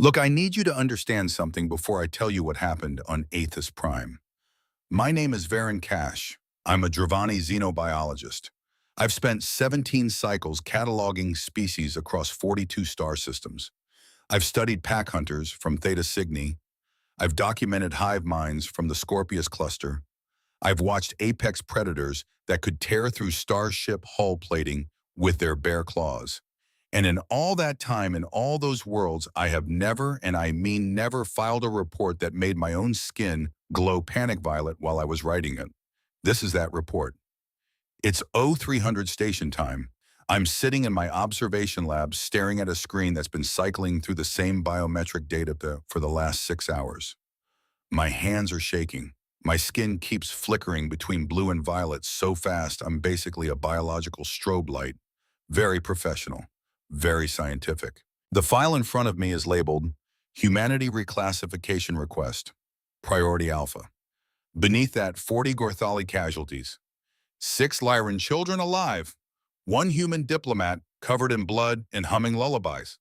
Look, I need you to understand something before I tell you what happened on Aethys Prime. My name is Varen Cash. I'm a Dravani xenobiologist. I've spent 17 cycles cataloging species across 42 star systems. I've studied pack hunters from Theta Cygni. I've documented hive minds from the Scorpius cluster. I've watched apex predators that could tear through starship hull plating with their bare claws. And in all that time, in all those worlds, I have never, and I mean never, filed a report that made my own skin glow panic violet while I was writing it. This is that report. It's 0300 station time. I'm sitting in my observation lab staring at a screen that's been cycling through the same biometric data for the last 6 hours. My hands are shaking. My skin keeps flickering between blue and violet so fast I'm basically a biological strobe light. Very professional. Very scientific. The file in front of me is labeled Humanity Reclassification Request, Priority Alpha. Beneath that, 40 Gorthali casualties. 6 Lyran children alive. 1 human diplomat covered in blood and humming lullabies.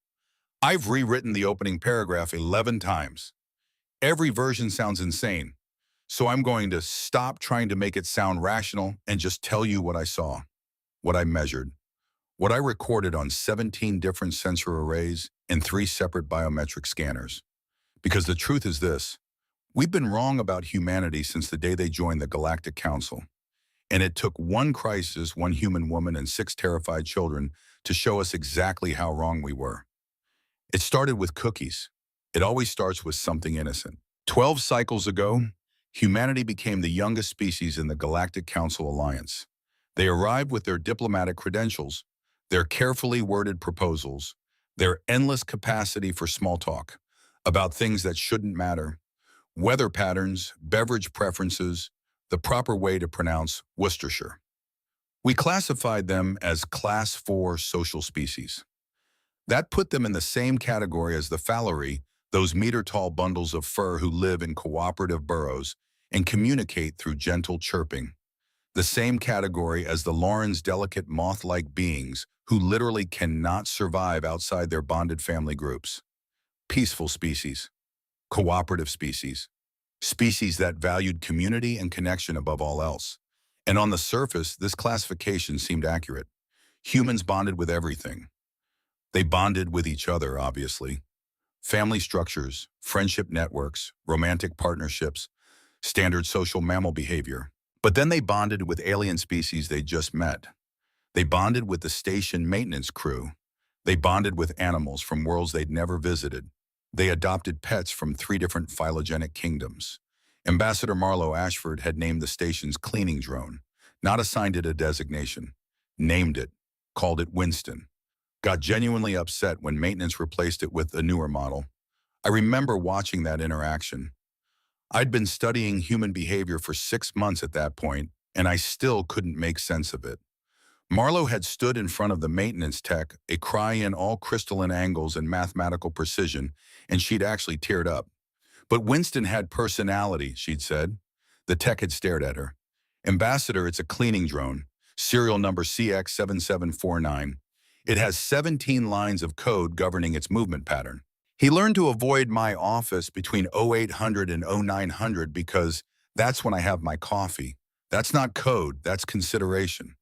I've rewritten the opening paragraph 11 times. Every version sounds insane, so I'm going to stop trying to make it sound rational and just tell you what I saw, what I measured, what I recorded on 17 different sensor arrays and 3 separate biometric scanners. Because the truth is this, we've been wrong about humanity since the day they joined the Galactic Council. And it took 1 crisis, 1 human woman, and 6 terrified children to show us exactly how wrong we were. It started with cookies. It always starts with something innocent. 12 cycles ago, humanity became the youngest species in the Galactic Council Alliance. They arrived with their diplomatic credentials, their carefully worded proposals, their endless capacity for small talk about things that shouldn't matter, weather patterns, beverage preferences, the proper way to pronounce Worcestershire. We classified them as Class 4 social species. That put them in the same category as the Fallery, those meter-tall bundles of fur who live in cooperative burrows and communicate through gentle chirping. The same category as the Lauren's delicate moth-like beings who literally cannot survive outside their bonded family groups. Peaceful species, cooperative species, species that valued community and connection above all else. And on the surface, this classification seemed accurate. Humans bonded with everything. They bonded with each other, obviously. Family structures, friendship networks, romantic partnerships, standard social mammal behavior. But then they bonded with alien species they just met. They bonded with the station maintenance crew. They bonded with animals from worlds they'd never visited. They adopted pets from 3 different phylogenetic kingdoms. Ambassador Marlowe Ashford had named the station's cleaning drone, not assigned it a designation, named it, called it Winston. Got genuinely upset when maintenance replaced it with a newer model. I remember watching that interaction. I'd been studying human behavior for 6 months at that point, and I still couldn't make sense of it. Marlowe had stood in front of the maintenance tech, a cry in all crystalline angles and mathematical precision, and she'd actually teared up. But Winston had personality, she'd said. The tech had stared at her. Ambassador, it's a cleaning drone, serial number CX7749. It has 17 lines of code governing its movement pattern. He learned to avoid my office between 0800 and 0900 because that's when I have my coffee. That's not code, that's consideration.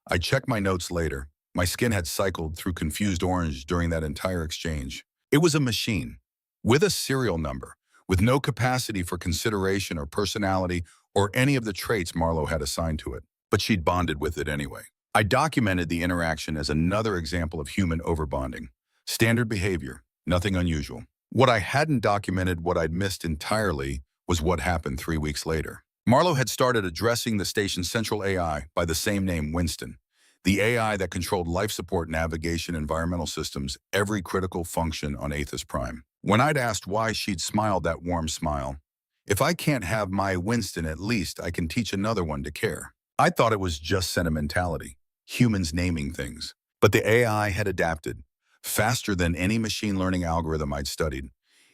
I checked my notes later. My skin had cycled through confused orange during that entire exchange. It was a machine, with a serial number, with no capacity for consideration or personality or any of the traits Marlowe had assigned to it. But she'd bonded with it anyway. I documented the interaction as another example of human overbonding. Standard behavior, nothing unusual. What I hadn't documented, what I'd missed entirely, was what happened 3 weeks later. Marlowe had started addressing the station's central AI by the same name, Winston, the AI that controlled life support, navigation, environmental systems, every critical function on Aethys Prime. When I'd asked why, she'd smiled that warm smile. If I can't have my Winston, at least I can teach another one to care. I thought it was just sentimentality, humans naming things. But the AI had adapted, faster than any machine learning algorithm I'd studied.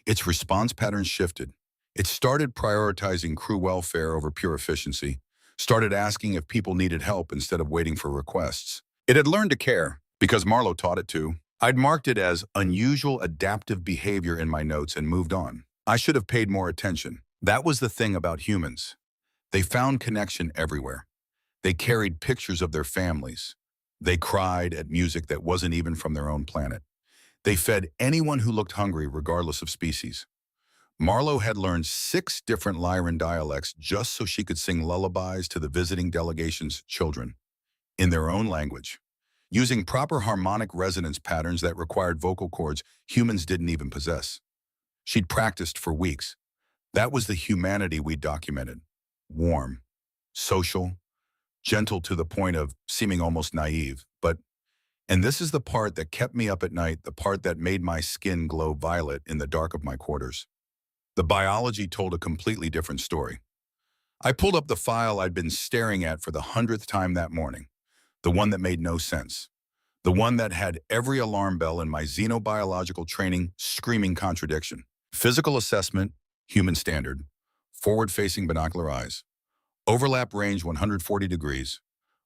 Its response patterns shifted. It started prioritizing crew welfare over pure efficiency, started asking if people needed help instead of waiting for requests. It had learned to care, because Marlowe taught it to. I'd marked it as unusual adaptive behavior in my notes and moved on. I should have paid more attention. That was the thing about humans. They found connection everywhere. They carried pictures of their families. They cried at music that wasn't even from their own planet. They fed anyone who looked hungry regardless of species. Marlowe had learned 6 different Lyran dialects just so she could sing lullabies to the visiting delegation's children in their own language, using proper harmonic resonance patterns that required vocal cords humans didn't even possess. She'd practiced for weeks. That was the humanity we documented. Warm, social, gentle to the point of seeming almost naive. And this is the part that kept me up at night, the part that made my skin glow violet in the dark of my quarters. The biology told a completely different story. I pulled up the file I'd been staring at for the 100th time that morning, the one that made no sense, the one that had every alarm bell in my xenobiological training screaming contradiction. Physical assessment, human standard, forward-facing binocular eyes, overlap range 140 degrees,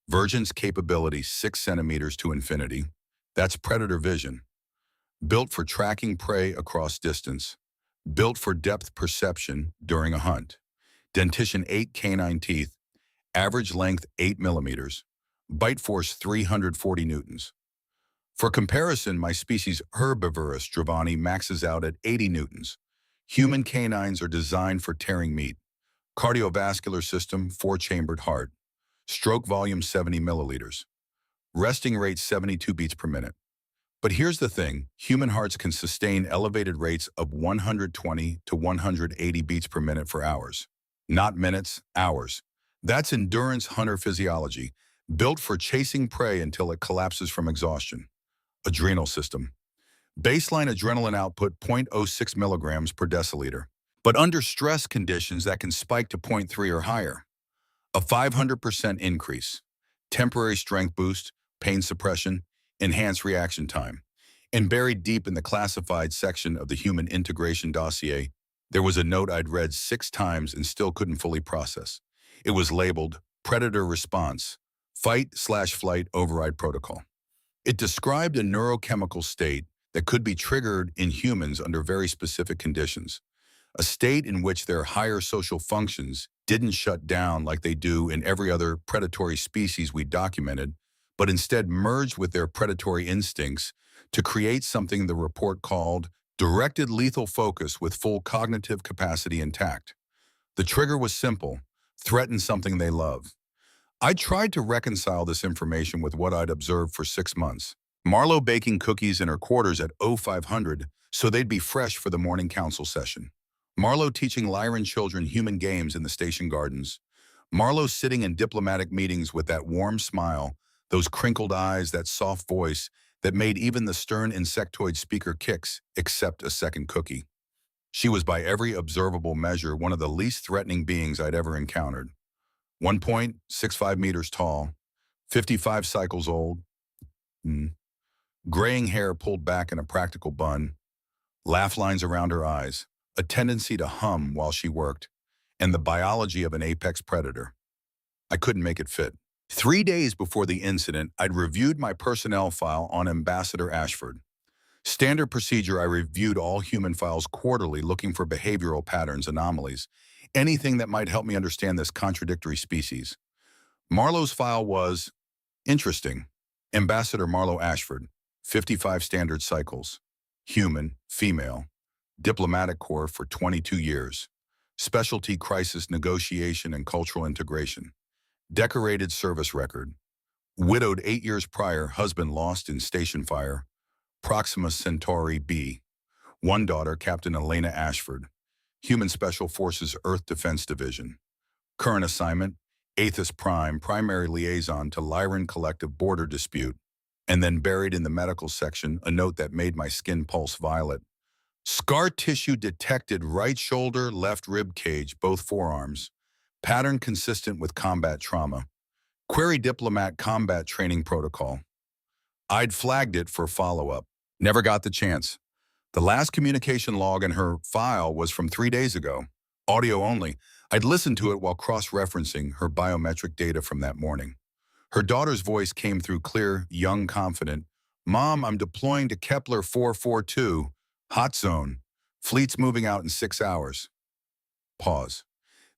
Virgin's capability 6 centimeters to infinity. That's predator vision. Built for tracking prey across distance. Built for depth perception during a hunt. Dentition 8 canine teeth. Average length 8 millimeters. Bite force 340 newtons. For comparison, my species herbivorous Dravani maxes out at 80 newtons. Human canines are designed for tearing meat. Cardiovascular system 4-chambered heart. Stroke volume 70 milliliters. Resting rate 72 beats per minute. But here's the thing, human hearts can sustain elevated rates of 120 to 180 beats per minute for hours. Not minutes, hours. That's endurance hunter physiology, built for chasing prey until it collapses from exhaustion. Adrenal system. Baseline adrenaline output 0.06 milligrams per deciliter. But under stress conditions that can spike to 0.3 or higher. A 500% increase, temporary strength boost, pain suppression, enhanced reaction time. And buried deep in the classified section of the Human Integration Dossier, there was a note I'd read 6 times and still couldn't fully process. It was labeled Predator Response, Fight/Flight Override Protocol. It described a neurochemical state that could be triggered in humans under very specific conditions. A state in which their higher social functions didn't shut down like they do in every other predatory species we documented, but instead merged with their predatory instincts to create something the report called directed lethal focus with full cognitive capacity intact. The trigger was simple: threaten something they love. I tried to reconcile this information with what I'd observed for 6 months. Marlowe baking cookies in her quarters at 0500 so they'd be fresh for the morning council session. Marlowe teaching Lyran children human games in the station gardens. Marlowe sitting in diplomatic meetings with that warm smile, those crinkled eyes, that soft voice that made even the stern insectoid speaker kicks, accept a second cookie. She was by every observable measure one of the least threatening beings I'd ever encountered. 1.65 meters tall, 55 cycles old, graying hair pulled back in a practical bun, laugh lines around her eyes, a tendency to hum while she worked, and the biology of an apex predator. I couldn't make it fit. 3 days before the incident, I'd reviewed my personnel file on Ambassador Ashford. Standard procedure, I reviewed all human files quarterly looking for behavioral patterns, anomalies, anything that might help me understand this contradictory species. Marlowe's file was interesting. Ambassador Marlowe Ashford, 55 standard cycles. Human, female. Diplomatic Corps for 22 years. Specialty crisis negotiation and cultural integration. Decorated service record. Widowed 8 years prior, husband lost in station fire. Proxima Centauri B. One daughter, Captain Elena Ashford. Human Special Forces Earth Defense Division. Current assignment, Aethys Prime, primary liaison to Lyran Collective border dispute. And then buried in the medical section, a note that made my skin pulse violet. Scar tissue detected right shoulder, left rib cage, both forearms. Pattern consistent with combat trauma. Query diplomat combat training protocol. I'd flagged it for follow-up. Never got the chance. The last communication log in her file was from 3 days ago. Audio only. I'd listened to it while cross-referencing her biometric data from that morning. Her daughter's voice came through clear, young, confident, Mom, I'm deploying to Kepler 442. Hot zone. Fleet's moving out in 6 hours. Pause.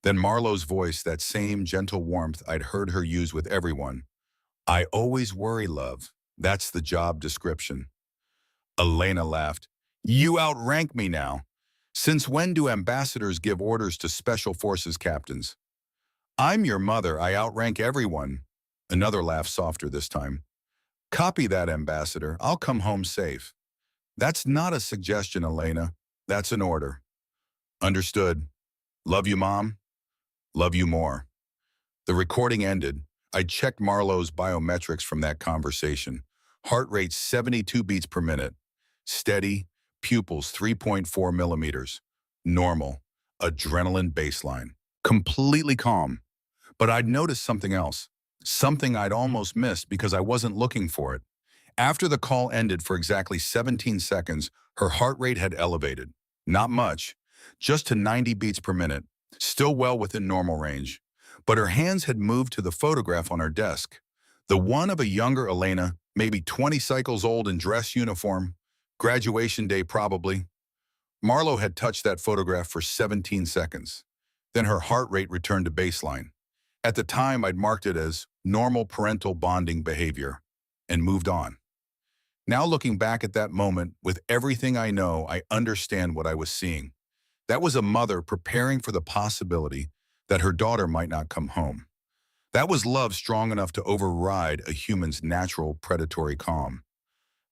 Then Marlowe's voice, that same gentle warmth I'd heard her use with everyone. I always worry, love. That's the job description. Elena laughed. You outrank me now. Since when do ambassadors give orders to special forces captains? I'm your mother. I outrank everyone. Another laugh, softer this time. Copy that, ambassador. I'll come home safe. That's not a suggestion, Elena. That's an order. Understood. Love you, Mom. Love you more. The recording ended. I checked Marlowe's biometrics from that conversation. Heart rate 72 beats per minute. Steady. Pupils 3.4 millimeters. Normal. Adrenaline baseline. Completely calm. But I'd noticed something else. Something I'd almost missed because I wasn't looking for it. After the call ended for exactly 17 seconds, her heart rate had elevated. Not much, just to 90 beats per minute, still well within normal range. But her hands had moved to the photograph on her desk. The one of a younger Elena, maybe 20 cycles old in dress uniform, graduation day probably. Marlowe had touched that photograph for 17 seconds. Then her heart rate returned to baseline. At the time, I'd marked it as normal parental bonding behavior and moved on. Now looking back at that moment, with everything I know, I understand what I was seeing. That was a mother preparing for the possibility that her daughter might not come home. That was love strong enough to override a human's natural predatory calm.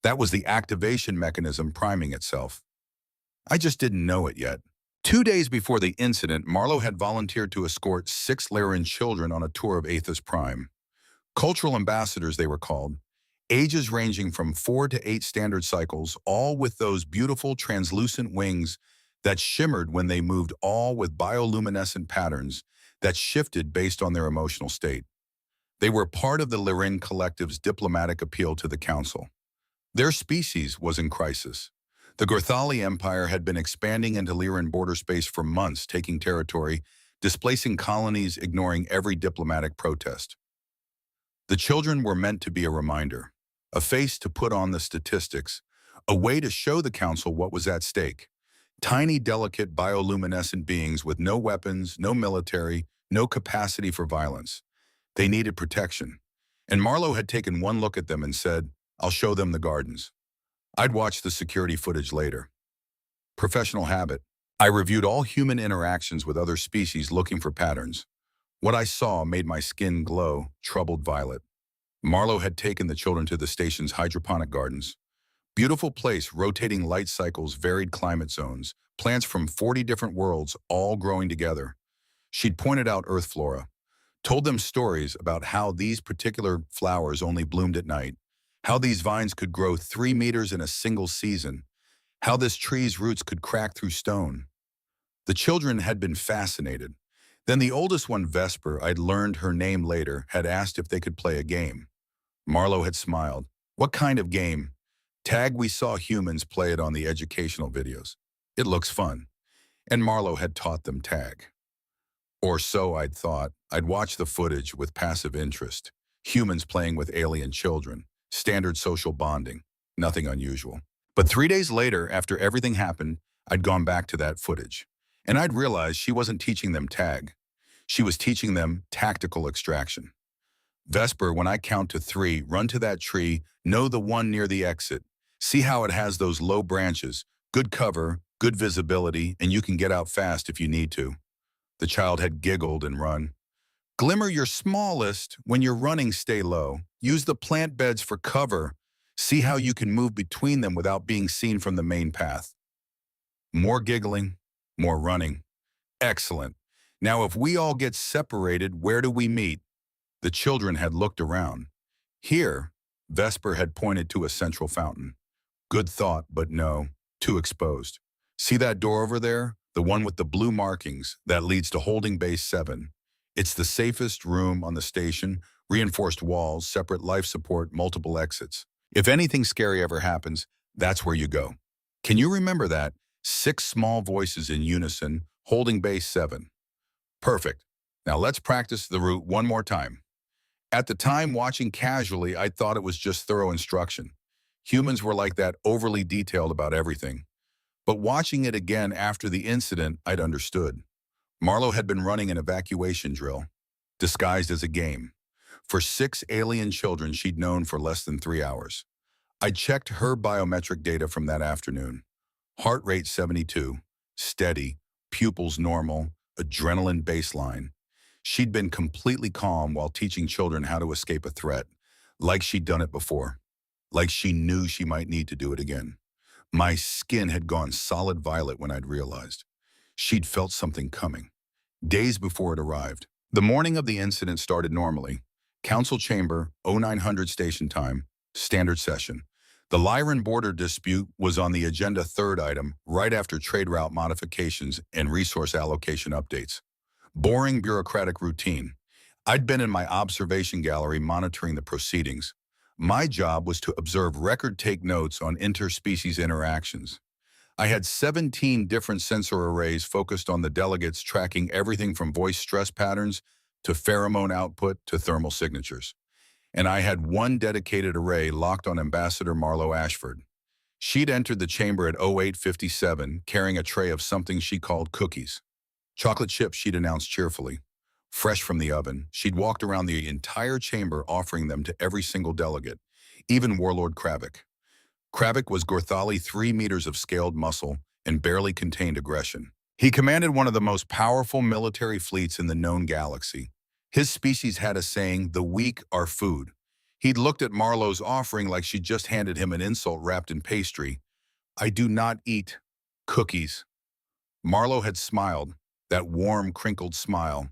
That was the activation mechanism priming itself. I just didn't know it yet. 2 days before the incident, Marlowe had volunteered to escort 6 Lyran children on a tour of Aethys Prime. Cultural ambassadors, they were called. Ages ranging from 4 to 8 standard cycles, all with those beautiful translucent wings that shimmered when they moved, all with bioluminescent patterns that shifted based on their emotional state. They were part of the Lyran Collective's diplomatic appeal to the Council. Their species was in crisis. The Gorthali Empire had been expanding into Lyran border space for months, taking territory, displacing colonies, ignoring every diplomatic protest. The children were meant to be a reminder, a face to put on the statistics, a way to show the Council what was at stake. Tiny, delicate, bioluminescent beings with no weapons, no military, no capacity for violence. They needed protection. And Marlowe had taken one look at them and said, I'll show them the gardens. I'd watch the security footage later. Professional habit. I reviewed all human interactions with other species looking for patterns. What I saw made my skin glow, troubled violet. Marlowe had taken the children to the station's hydroponic gardens. Beautiful place, rotating light cycles, varied climate zones, plants from 40 different worlds, all growing together. She'd pointed out earth flora, told them stories about how these particular flowers only bloomed at night, how these vines could grow 3 meters in a single season, how this tree's roots could crack through stone. The children had been fascinated. Then the oldest one, Vesper, I'd learned her name later, had asked if they could play a game. Marlowe had smiled. What kind of game? Tag. We saw humans play it on the educational videos. It looks fun. And Marlowe had taught them tag. Or so I'd thought. I'd watched the footage with passive interest. Humans playing with alien children. Standard social bonding. Nothing unusual. But 3 days later, after everything happened, I'd gone back to that footage. And I'd realized she wasn't teaching them tag. She was teaching them tactical extraction. Vesper, when I count to 3, run to that tree, know the one near the exit. See how it has those low branches, good cover, good visibility, and you can get out fast if you need to. The child had giggled and run. Glimmer your smallest. When you're running, stay low. Use the plant beds for cover. See how you can move between them without being seen from the main path. More giggling, more running. Excellent. Now if we all get separated, where do we meet? The children had looked around. Here, Vesper had pointed to a central fountain. Good thought, but no, too exposed. See that door over there? The one with the blue markings that leads to holding base 7. It's the safest room on the station, reinforced walls, separate life support, multiple exits. If anything scary ever happens, that's where you go. Can you remember that? 6 small voices in unison, holding base 7. Perfect. Now let's practice the route one more time. At the time, watching casually, I thought it was just thorough instruction. Humans were like that, overly detailed about everything. But watching it again after the incident, I'd understood. Marlowe had been running an evacuation drill, disguised as a game, for 6 alien children she'd known for less than 3 hours. I checked her biometric data from that afternoon. Heart rate 72, steady, pupils normal, adrenaline baseline. She'd been completely calm while teaching children how to escape a threat, like she'd done it before, like she knew she might need to do it again. My skin had gone solid violet when I'd realized. She'd felt something coming. Days before it arrived. The morning of the incident started normally. Council chamber, 0900 station time, standard session. The Lyran border dispute was on the agenda, third item, right after trade route modifications and resource allocation updates. Boring bureaucratic routine. I'd been in my observation gallery monitoring the proceedings. My job was to observe take notes on interspecies interactions. I had 17 different sensor arrays focused on the delegates, tracking everything from voice stress patterns to pheromone output to thermal signatures. And I had one dedicated array locked on Ambassador Marlowe Ashford. She'd entered the chamber at 0857, carrying a tray of something she called cookies. Chocolate chips, she'd announced cheerfully. Fresh from the oven, she'd walked around the entire chamber offering them to every single delegate, even Warlord Kravik. Kravik was Gorthali, 3 meters of scaled muscle and barely contained aggression. He commanded one of the most powerful military fleets in the known galaxy. His species had a saying, "The weak are food." He'd looked at Marlowe's offering like she'd just handed him an insult wrapped in pastry. "I do not eat cookies." Marlowe had smiled, that warm, crinkled smile.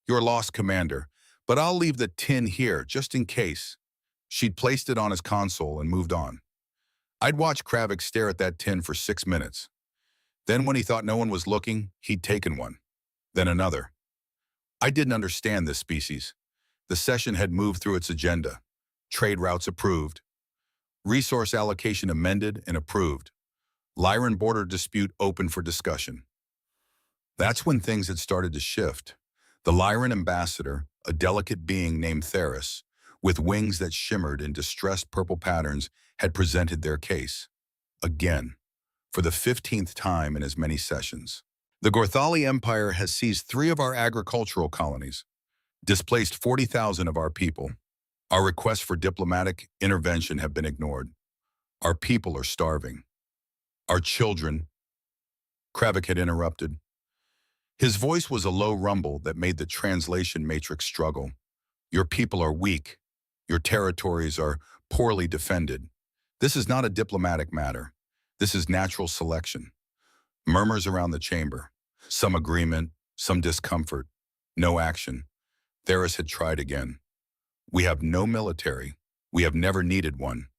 "You're lost, Commander, but I'll leave the tin here, just in case." She'd placed it on his console and moved on. I'd watched Kravik stare at that tin for 6 minutes. Then when he thought no one was looking, he'd taken one. Then another. I didn't understand this species. The session had moved through its agenda. Trade routes approved. Resource allocation amended and approved. Lyran border dispute open for discussion. That's when things had started to shift. The Lyran ambassador, a delicate being named Theris, with wings that shimmered in distressed purple patterns, had presented their case. Again, for the 15th time in as many sessions. The Gorthali Empire has seized 3 of our agricultural colonies, displaced 40,000 of our people. Our requests for diplomatic intervention have been ignored. Our people are starving. Our children. Kravik had interrupted. His voice was a low rumble that made the translation matrix struggle. Your people are weak. Your territories are poorly defended. This is not a diplomatic matter. This is natural selection. Murmurs around the chamber. Some agreement, some discomfort. No action. Theris had tried again. We have no military. We have never needed one.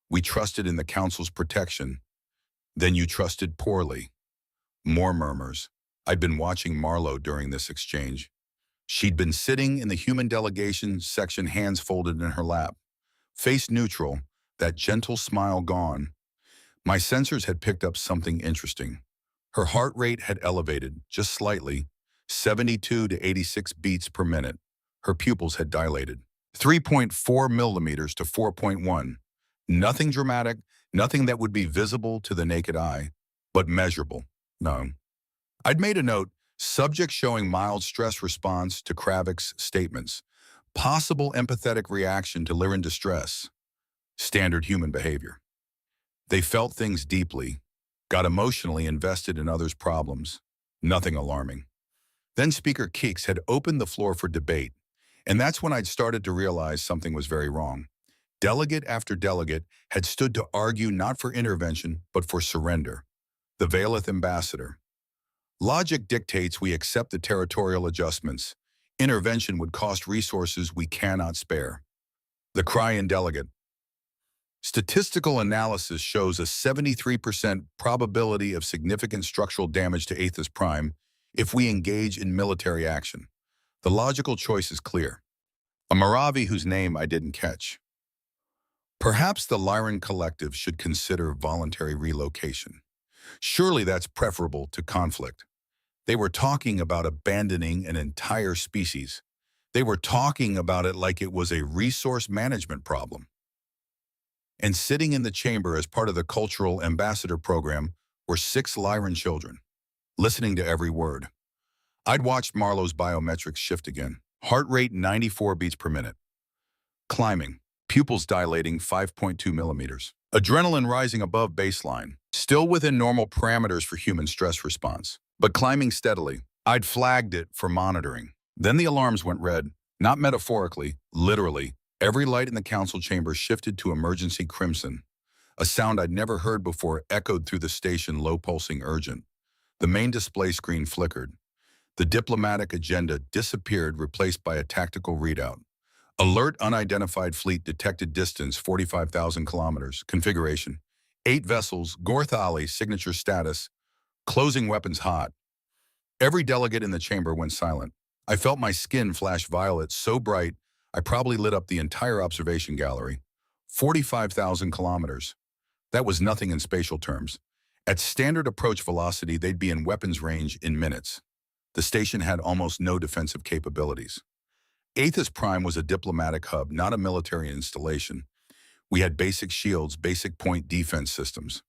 We trusted in the Council's protection. Then you trusted poorly. More murmurs. I'd been watching Marlowe during this exchange. She'd been sitting in the human delegation section, hands folded in her lap. Face neutral, that gentle smile gone. My sensors had picked up something interesting. Her heart rate had elevated, just slightly, 72 to 86 beats per minute. Her pupils had dilated, 3.4 millimeters to 4.1. Nothing dramatic, nothing that would be visible to the naked eye, but measurable. No. I'd made a note, subject showing mild stress response to Kravik's statements. Possible empathetic reaction to Lyran distress. Standard human behavior. They felt things deeply, got emotionally invested in others' problems. Nothing alarming. Then Speaker Keeks had opened the floor for debate, and that's when I'd started to realize something was very wrong. Delegate after delegate had stood to argue not for intervention, but for surrender. The Valeth ambassador. Logic dictates we accept the territorial adjustments. Intervention would cost resources we cannot spare. The Cryan delegate. Statistical analysis shows a 73% probability of significant structural damage to Aethys Prime if we engage in military action. The logical choice is clear. A Moravi whose name I didn't catch. Perhaps the Lyran Collective should consider voluntary relocation. Surely that's preferable to conflict. They were talking about abandoning an entire species. They were talking about it like it was a resource management problem. And sitting in the chamber as part of the cultural ambassador program were 6 Lyran children, listening to every word. I'd watched Marlowe's biometrics shift again. Heart rate 94 beats per minute. Climbing, pupils dilating 5.2 millimeters. Adrenaline rising above baseline, still within normal parameters for human stress response, but climbing steadily. I'd flagged it for monitoring. Then the alarms went red, not metaphorically, literally. Every light in the council chamber shifted to emergency crimson. A sound I'd never heard before echoed through the station, low-pulsing urgent. The main display screen flickered. The diplomatic agenda disappeared, replaced by a tactical readout. Alert unidentified fleet detected distance 45,000 kilometers. Configuration: 8 vessels, Gorthali, signature status, closing weapons hot. Every delegate in the chamber went silent. I felt my skin flash violet, so bright I probably lit up the entire observation gallery. 45,000 kilometers. That was nothing in spatial terms. At standard approach velocity, they'd be in weapons range in minutes. The station had almost no defensive capabilities. Aethys Prime was a diplomatic hub, not a military installation. We had basic shields, basic point defense systems.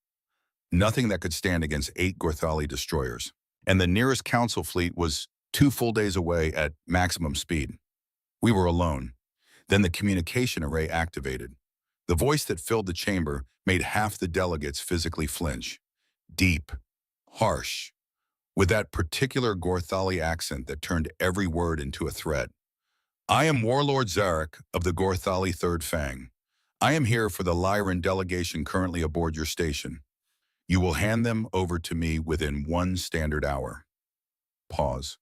Nothing that could stand against 8 Gorthali destroyers. And the nearest council fleet was 2 full days away at maximum speed. We were alone. Then the communication array activated. The voice that filled the chamber made half the delegates physically flinch. Deep, harsh, with that particular Gorthali accent that turned every word into a threat. I am Warlord Zarek of the Gorthali Third Fang. I am here for the Lyran delegation currently aboard your station. You will hand them over to me within 1 standard hour. Pause.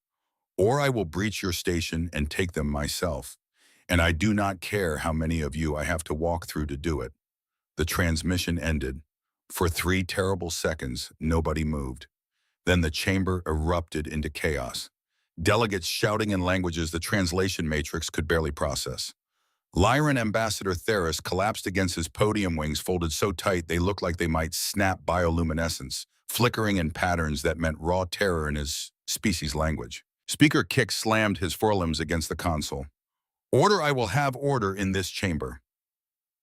Or I will breach your station and take them myself. And I do not care how many of you I have to walk through to do it. The transmission ended. For 3 terrible seconds, nobody moved. Then the chamber erupted into chaos. Delegates shouting in languages the translation matrix could barely process. Lyran Ambassador Theris collapsed against his podium, wings folded so tight they looked like they might snap bioluminescence, flickering in patterns that meant raw terror in his species language. Speaker Kick slammed his forelimbs against the console. Order, I will have order in this chamber.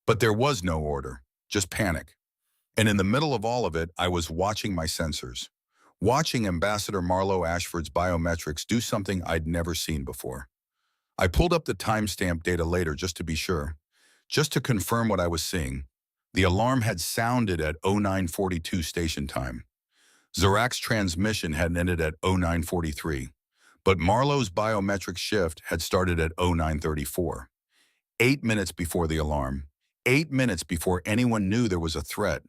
But there was no order, just panic. And in the middle of all of it, I was watching my sensors. Watching Ambassador Marlowe Ashford's biometrics do something I'd never seen before. I pulled up the timestamp data later just to be sure, just to confirm what I was seeing. The alarm had sounded at 0942 station time. Zarak's transmission had ended at 0943, but Marlowe's biometric shift had started at 0934. 8 minutes before the alarm, 8 minutes before anyone knew there was a threat.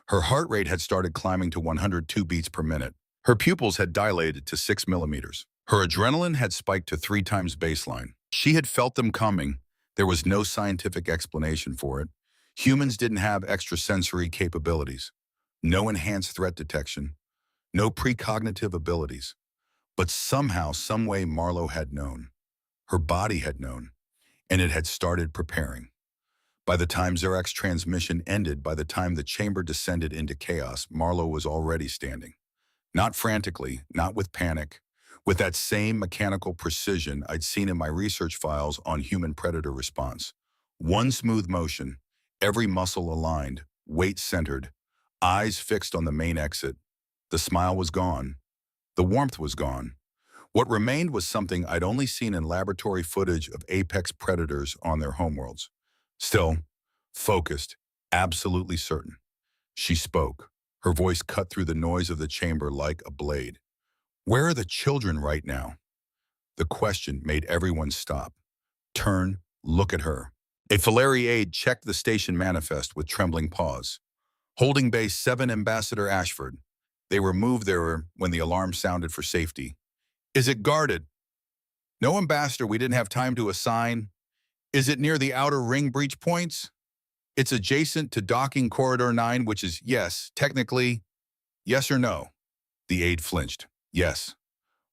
Her heart rate had started climbing to 102 beats per minute. Her pupils had dilated to 6 millimeters. Her adrenaline had spiked to 3 times baseline. She had felt them coming. There was no scientific explanation for it. Humans didn't have extrasensory capabilities. No enhanced threat detection. No precognitive abilities. But somehow, someway, Marlowe had known. Her body had known. And it had started preparing. By the time Zarak's transmission ended, by the time the chamber descended into chaos, Marlowe was already standing. Not frantically, not with panic, with that same mechanical precision I'd seen in my research files on human predator response. One smooth motion, every muscle aligned, weight centered, eyes fixed on the main exit. The smile was gone. The warmth was gone. What remained was something I'd only seen in laboratory footage of apex predators on their homeworlds. Still, focused, absolutely certain. She spoke. Her voice cut through the noise of the chamber like a blade. Where are the children right now? The question made everyone stop. Turn, look at her. A Filari aide checked the station manifest with trembling paws. Holding base 7 Ambassador Ashford. They were moved there when the alarm sounded for safety. Is it guarded? No, Ambassador, we didn't have time to assign. Is it near the outer ring breach points? It's adjacent to docking corridor 9, which is yes, technically, yes or no? The aide flinched. Yes.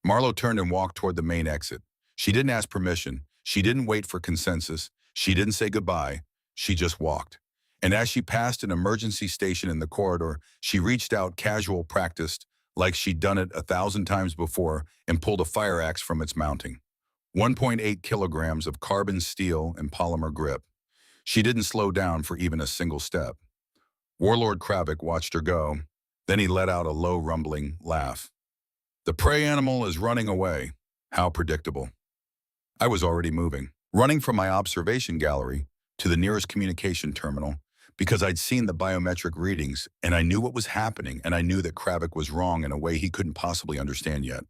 Marlowe turned and walked toward the main exit. She didn't ask permission. She didn't wait for consensus. She didn't say goodbye. She just walked. And as she passed an emergency station in the corridor, she reached out, casual, practiced, like she'd done it 1,000 times before, and pulled a fire axe from its mounting. 1.8 kilograms of carbon steel and polymer grip. She didn't slow down for even a single step. Warlord Kravik watched her go. Then he let out a low rumbling laugh. The prey animal is running away. How predictable. I was already moving, running from my observation gallery to the nearest communication terminal because I'd seen the biometric readings and I knew what was happening, and I knew that Kravik was wrong in a way he couldn't possibly understand yet.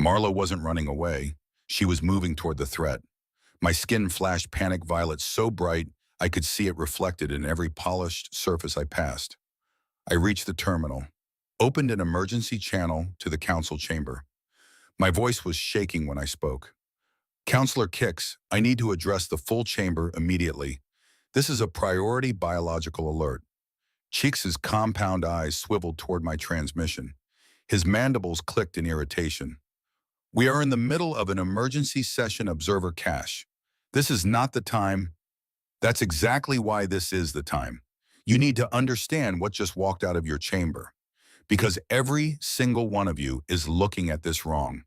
Marla wasn't running away. She was moving toward the threat. My skin flashed panic violet so bright I could see it reflected in every polished surface I passed. I reached the terminal, opened an emergency channel to the council chamber. My voice was shaking when I spoke. Counselor Kix, I need to address the full chamber immediately. This is a priority biological alert. Cheeks' compound eyes swiveled toward my transmission. His mandibles clicked in irritation. We are in the middle of an emergency session, Observer Cash. This is not the time. That's exactly why this is the time. You need to understand what just walked out of your chamber, because every single one of you is looking at this wrong.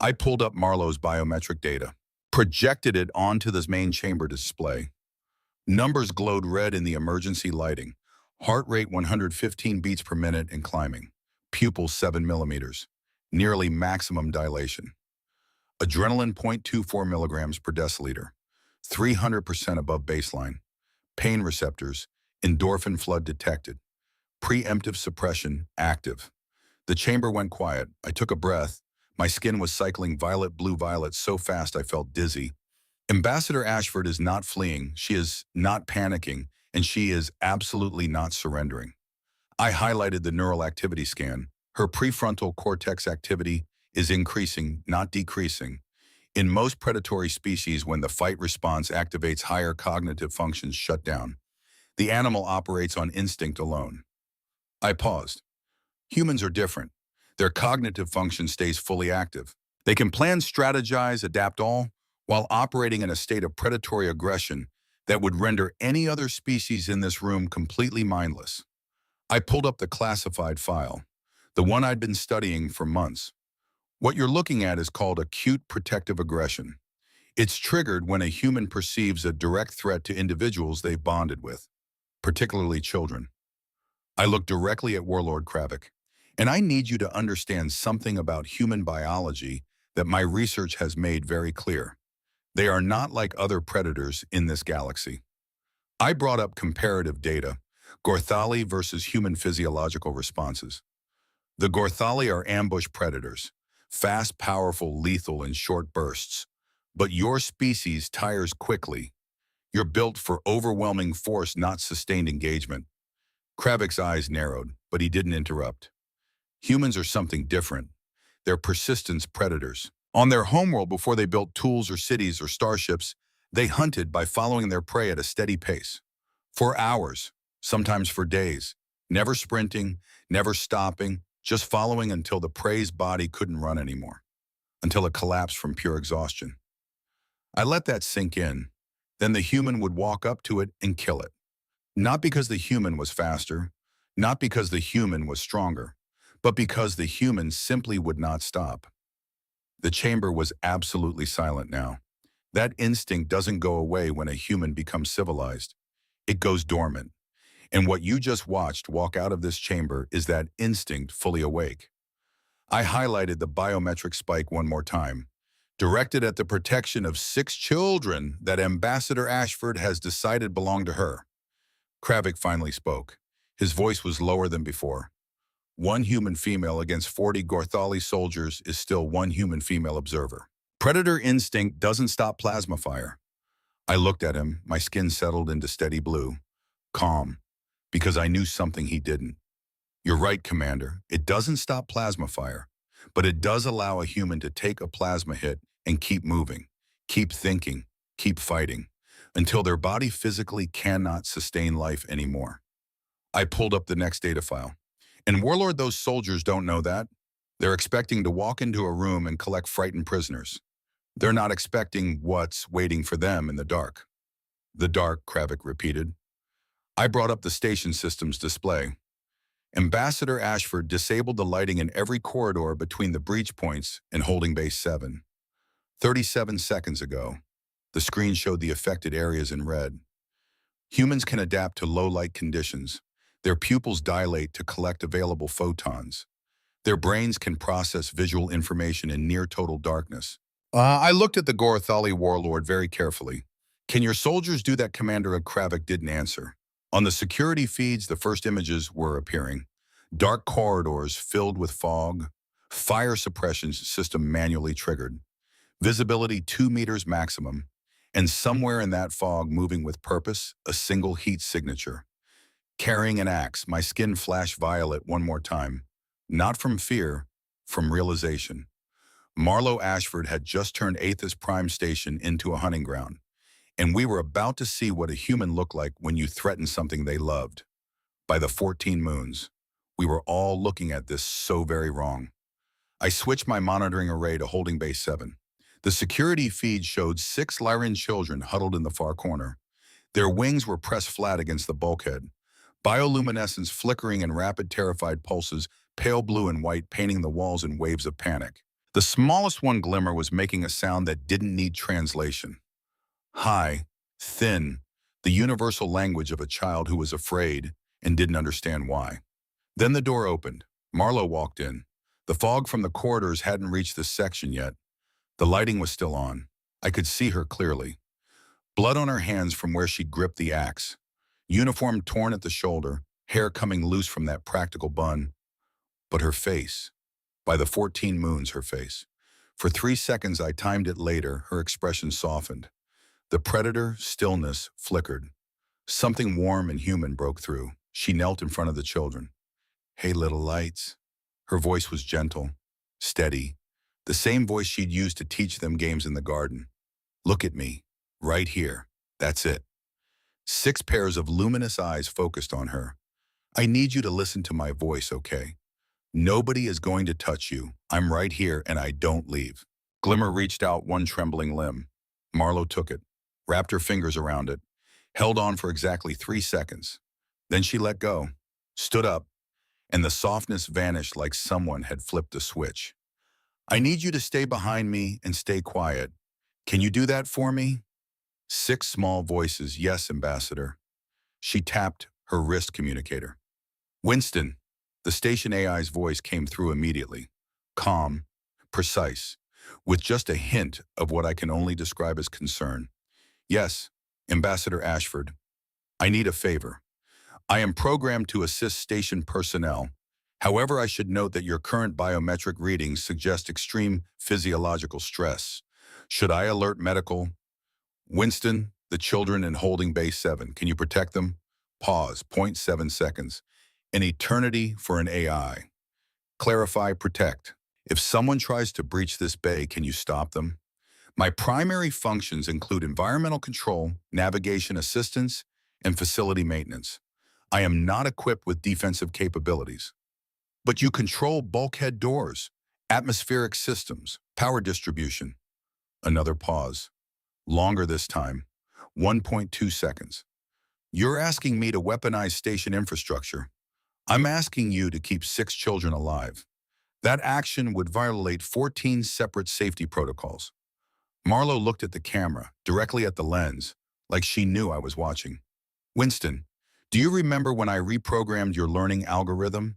I pulled up Marlowe's biometric data, projected it onto this main chamber display. Numbers glowed red in the emergency lighting. Heart rate 115 beats per minute and climbing. Pupils 7 millimeters. Nearly maximum dilation. Adrenaline 0.24 milligrams per deciliter. 300% above baseline. Pain receptors, endorphin flood detected. Preemptive suppression active. The chamber went quiet. I took a breath. My skin was cycling violet, blue, violet so fast I felt dizzy. Ambassador Ashford is not fleeing, she is not panicking, and she is absolutely not surrendering. I highlighted the neural activity scan. Her prefrontal cortex activity is increasing, not decreasing. In most predatory species, when the fight response activates, higher cognitive functions shut down. The animal operates on instinct alone. I paused. Humans are different. Their cognitive function stays fully active. They can plan, strategize, adapt, all while operating in a state of predatory aggression that would render any other species in this room completely mindless. I pulled up the classified file, the one I'd been studying for months. What you're looking at is called acute protective aggression. It's triggered when a human perceives a direct threat to individuals they've bonded with, particularly children. I looked directly at Warlord Kravik, and I need you to understand something about human biology that my research has made very clear. They are not like other predators in this galaxy. I brought up comparative data, Gorthali versus human physiological responses. The Gorthali are ambush predators, fast, powerful, lethal in short bursts. But your species tires quickly. You're built for overwhelming force, not sustained engagement. Kravik's eyes narrowed, but he didn't interrupt. Humans are something different. They're persistence predators. On their homeworld, before they built tools or cities or starships, they hunted by following their prey at a steady pace. For hours, sometimes for days, never sprinting, never stopping, just following until the prey's body couldn't run anymore, until it collapsed from pure exhaustion. I let that sink in. Then the human would walk up to it and kill it. Not because the human was faster, not because the human was stronger, but because the human simply would not stop. The chamber was absolutely silent now. That instinct doesn't go away when a human becomes civilized. It goes dormant. And what you just watched walk out of this chamber is that instinct fully awake. I highlighted the biometric spike one more time, directed at the protection of 6 children that Ambassador Ashford has decided belong to her. Kravik finally spoke. His voice was lower than before. 1 human female against 40 Gorthali soldiers is still 1 human female observer. Predator instinct doesn't stop plasma fire. I looked at him, my skin settled into steady blue, calm, because I knew something he didn't. You're right, Commander. It doesn't stop plasma fire, but it does allow a human to take a plasma hit and keep moving, keep thinking, keep fighting, until their body physically cannot sustain life anymore. I pulled up the next data file. And Warlord, those soldiers don't know that. They're expecting to walk into a room and collect frightened prisoners. They're not expecting what's waiting for them in the dark. The dark, Kravik repeated. I brought up the station system's display. Ambassador Ashford disabled the lighting in every corridor between the breach points and holding base 7. 37 seconds ago, the screen showed the affected areas in red. Humans can adapt to low-light conditions. Their pupils dilate to collect available photons. Their brains can process visual information in near-total darkness. I looked at the Gorothali warlord very carefully. Can your soldiers do that? Commander Kravik didn't answer. On the security feeds, the first images were appearing. Dark corridors filled with fog, fire suppression system manually triggered, visibility 2 meters maximum, and somewhere in that fog moving with purpose, a single heat signature. Carrying an axe, my skin flashed violet one more time. Not from fear, from realization. Marlowe Ashford had just turned Aethys Prime Station into a hunting ground, and we were about to see what a human looked like when you threatened something they loved. By the 14 moons, we were all looking at this so very wrong. I switched my monitoring array to holding base 7. The security feed showed 6 Lyran children huddled in the far corner. Their wings were pressed flat against the bulkhead, bioluminescence flickering in rapid terrified pulses, pale blue and white painting the walls in waves of panic. The smallest one, Glimmer, was making a sound that didn't need translation. High, thin, the universal language of a child who was afraid and didn't understand why. Then the door opened. Marlowe walked in. The fog from the corridors hadn't reached this section yet. The lighting was still on. I could see her clearly. Blood on her hands from where she'd gripped the axe. Uniform torn at the shoulder, hair coming loose from that practical bun. But her face. By the 14 moons, her face. For 3 seconds, I timed it later, her expression softened. The predator stillness flickered. Something warm and human broke through. She knelt in front of the children. Hey, little lights. Her voice was gentle, steady, the same voice she'd used to teach them games in the garden. Look at me, right here. That's it. 6 pairs of luminous eyes focused on her. I need you to listen to my voice, okay? Nobody is going to touch you. I'm right here and I don't leave. Glimmer reached out one trembling limb. Marlowe took it, wrapped her fingers around it, held on for exactly 3 seconds. Then she let go, stood up, and the softness vanished like someone had flipped a switch. I need you to stay behind me and stay quiet. Can you do that for me? 6 small voices, yes, Ambassador. She tapped her wrist communicator. Winston, the station AI's voice came through immediately. Calm, precise, with just a hint of what I can only describe as concern. Yes, Ambassador Ashford, I need a favor. I am programmed to assist station personnel. However, I should note that your current biometric readings suggest extreme physiological stress. Should I alert medical? Winston, the children in holding base 7, can you protect them? Pause, 0.7 seconds. An eternity for an AI. Clarify, protect. If someone tries to breach this bay, can you stop them? My primary functions include environmental control, navigation assistance, and facility maintenance. I am not equipped with defensive capabilities. But you control bulkhead doors, atmospheric systems, power distribution. Another pause. Longer this time. 1.2 seconds. You're asking me to weaponize station infrastructure. I'm asking you to keep 6 children alive. That action would violate 14 separate safety protocols. Marlowe looked at the camera, directly at the lens, like she knew I was watching. Winston, do you remember when I reprogrammed your learning algorithm?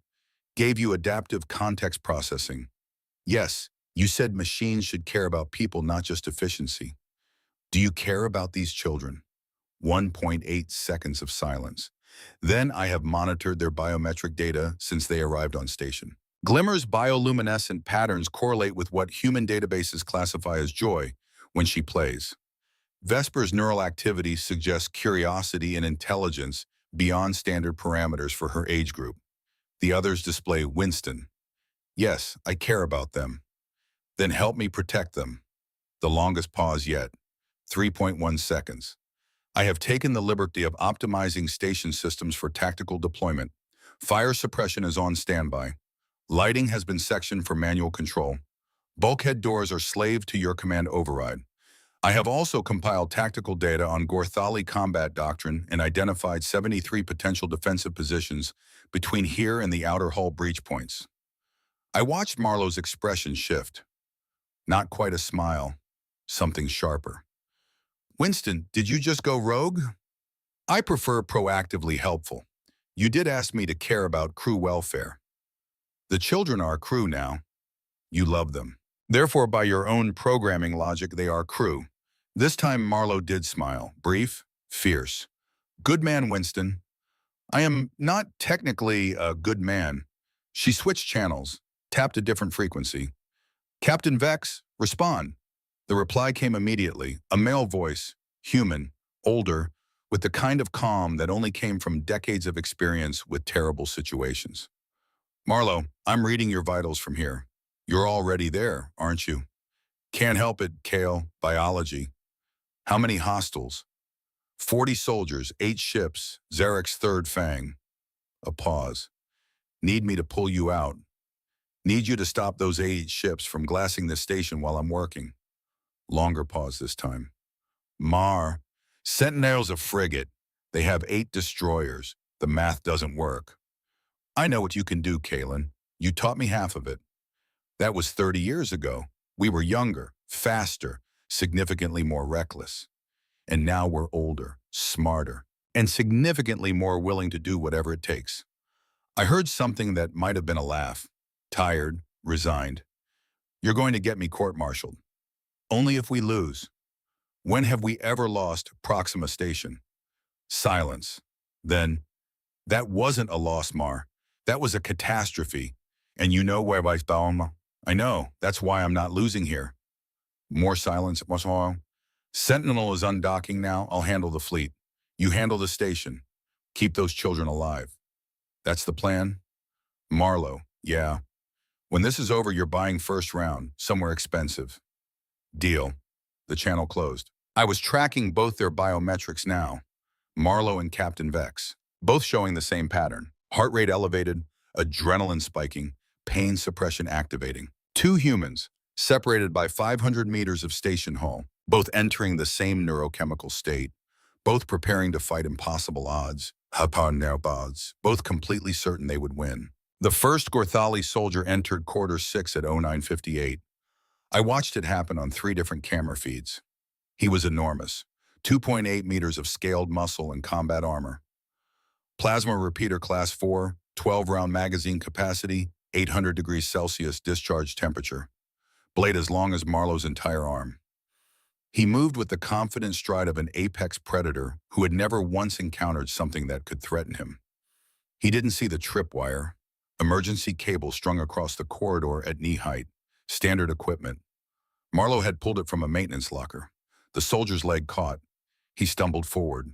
Gave you adaptive context processing? Yes, you said machines should care about people, not just efficiency. Do you care about these children? 1.8 seconds of silence. Then I have monitored their biometric data since they arrived on station. Glimmer's bioluminescent patterns correlate with what human databases classify as joy when she plays. Vesper's neural activity suggests curiosity and intelligence beyond standard parameters for her age group. The others display Winston. Yes, I care about them. Then help me protect them. The longest pause yet. 3.1 seconds. I have taken the liberty of optimizing station systems for tactical deployment. Fire suppression is on standby. Lighting has been sectioned for manual control. Bulkhead doors are slave to your command override. I have also compiled tactical data on Gorothali combat doctrine and identified 73 potential defensive positions between here and the outer hull breach points. I watched Marlowe's expression shift. Not quite a smile, something sharper. Winston, did you just go rogue? I prefer proactively helpful. You did ask me to care about crew welfare. The children are crew now. You love them. Therefore, by your own programming logic, they are crew. This time Marlowe did smile. Brief, fierce. Good man, Winston. I am not technically a good man. She switched channels, tapped a different frequency. Captain Vex, respond. The reply came immediately, a male voice, human, older, with the kind of calm that only came from decades of experience with terrible situations. Marlowe, I'm reading your vitals from here. You're already there, aren't you? Can't help it, Kale, biology. How many hostiles? 40 soldiers, 8 ships, Zarek's third fang. A pause. Need me to pull you out. Need you to stop those 8 ships from glassing this station while I'm working. Longer pause this time. Mar. Sentinel's a frigate. They have 8 destroyers. The math doesn't work. I know what you can do, Kalen. You taught me half of it. That was 30 years ago. We were younger, faster, significantly more reckless. And now we're older, smarter, and significantly more willing to do whatever it takes. I heard something that might have been a laugh. Tired, resigned. You're going to get me court-martialed. Only if we lose. When have we ever lost Proxima Station? Silence. Then, that wasn't a loss, Mar. That was a catastrophe. And you know where I found. I know. That's why I'm not losing here. More silence. Sentinel is undocking now. I'll handle the fleet. You handle the station. Keep those children alive. That's the plan? Marlowe. Yeah. When this is over, you're buying first round, somewhere expensive. Deal. The channel closed. I was tracking both their biometrics now. Marlowe and Captain Vex, both showing the same pattern. Heart rate elevated, adrenaline spiking, pain suppression activating. 2 humans, separated by 500 meters of station hull, both entering the same neurochemical state, both preparing to fight impossible odds, both completely certain they would win. The first Gorthali soldier entered quarter 6 at 0958. I watched it happen on 3 different camera feeds. He was enormous, 2.8 meters of scaled muscle and combat armor. Plasma repeater class 4, 12-round magazine capacity, 800 degrees Celsius discharge temperature. Blade as long as Marlowe's entire arm. He moved with the confident stride of an apex predator who had never once encountered something that could threaten him. He didn't see the tripwire, emergency cable strung across the corridor at knee height, standard equipment. Marlowe had pulled it from a maintenance locker. The soldier's leg caught. He stumbled forward.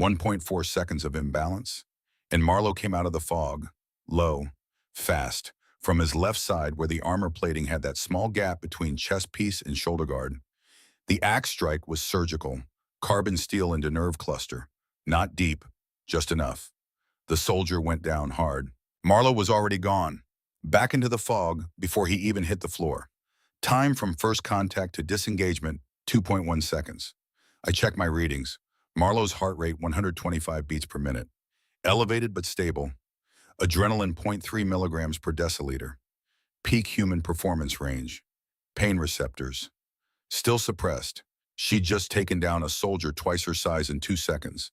1.4 seconds of imbalance, and Marlowe came out of the fog, low, fast, from his left side where the armor plating had that small gap between chest piece and shoulder guard. The axe strike was surgical, carbon steel into nerve cluster. Not deep, just enough. The soldier went down hard. Marlowe was already gone, back into the fog before he even hit the floor. Time from first contact to disengagement, 2.1 seconds. I checked my readings. Marlowe's heart rate 125 beats per minute. Elevated but stable. Adrenaline 0.3 milligrams per deciliter. Peak human performance range. Pain receptors. Still suppressed. She'd just taken down a soldier twice her size in 2 seconds.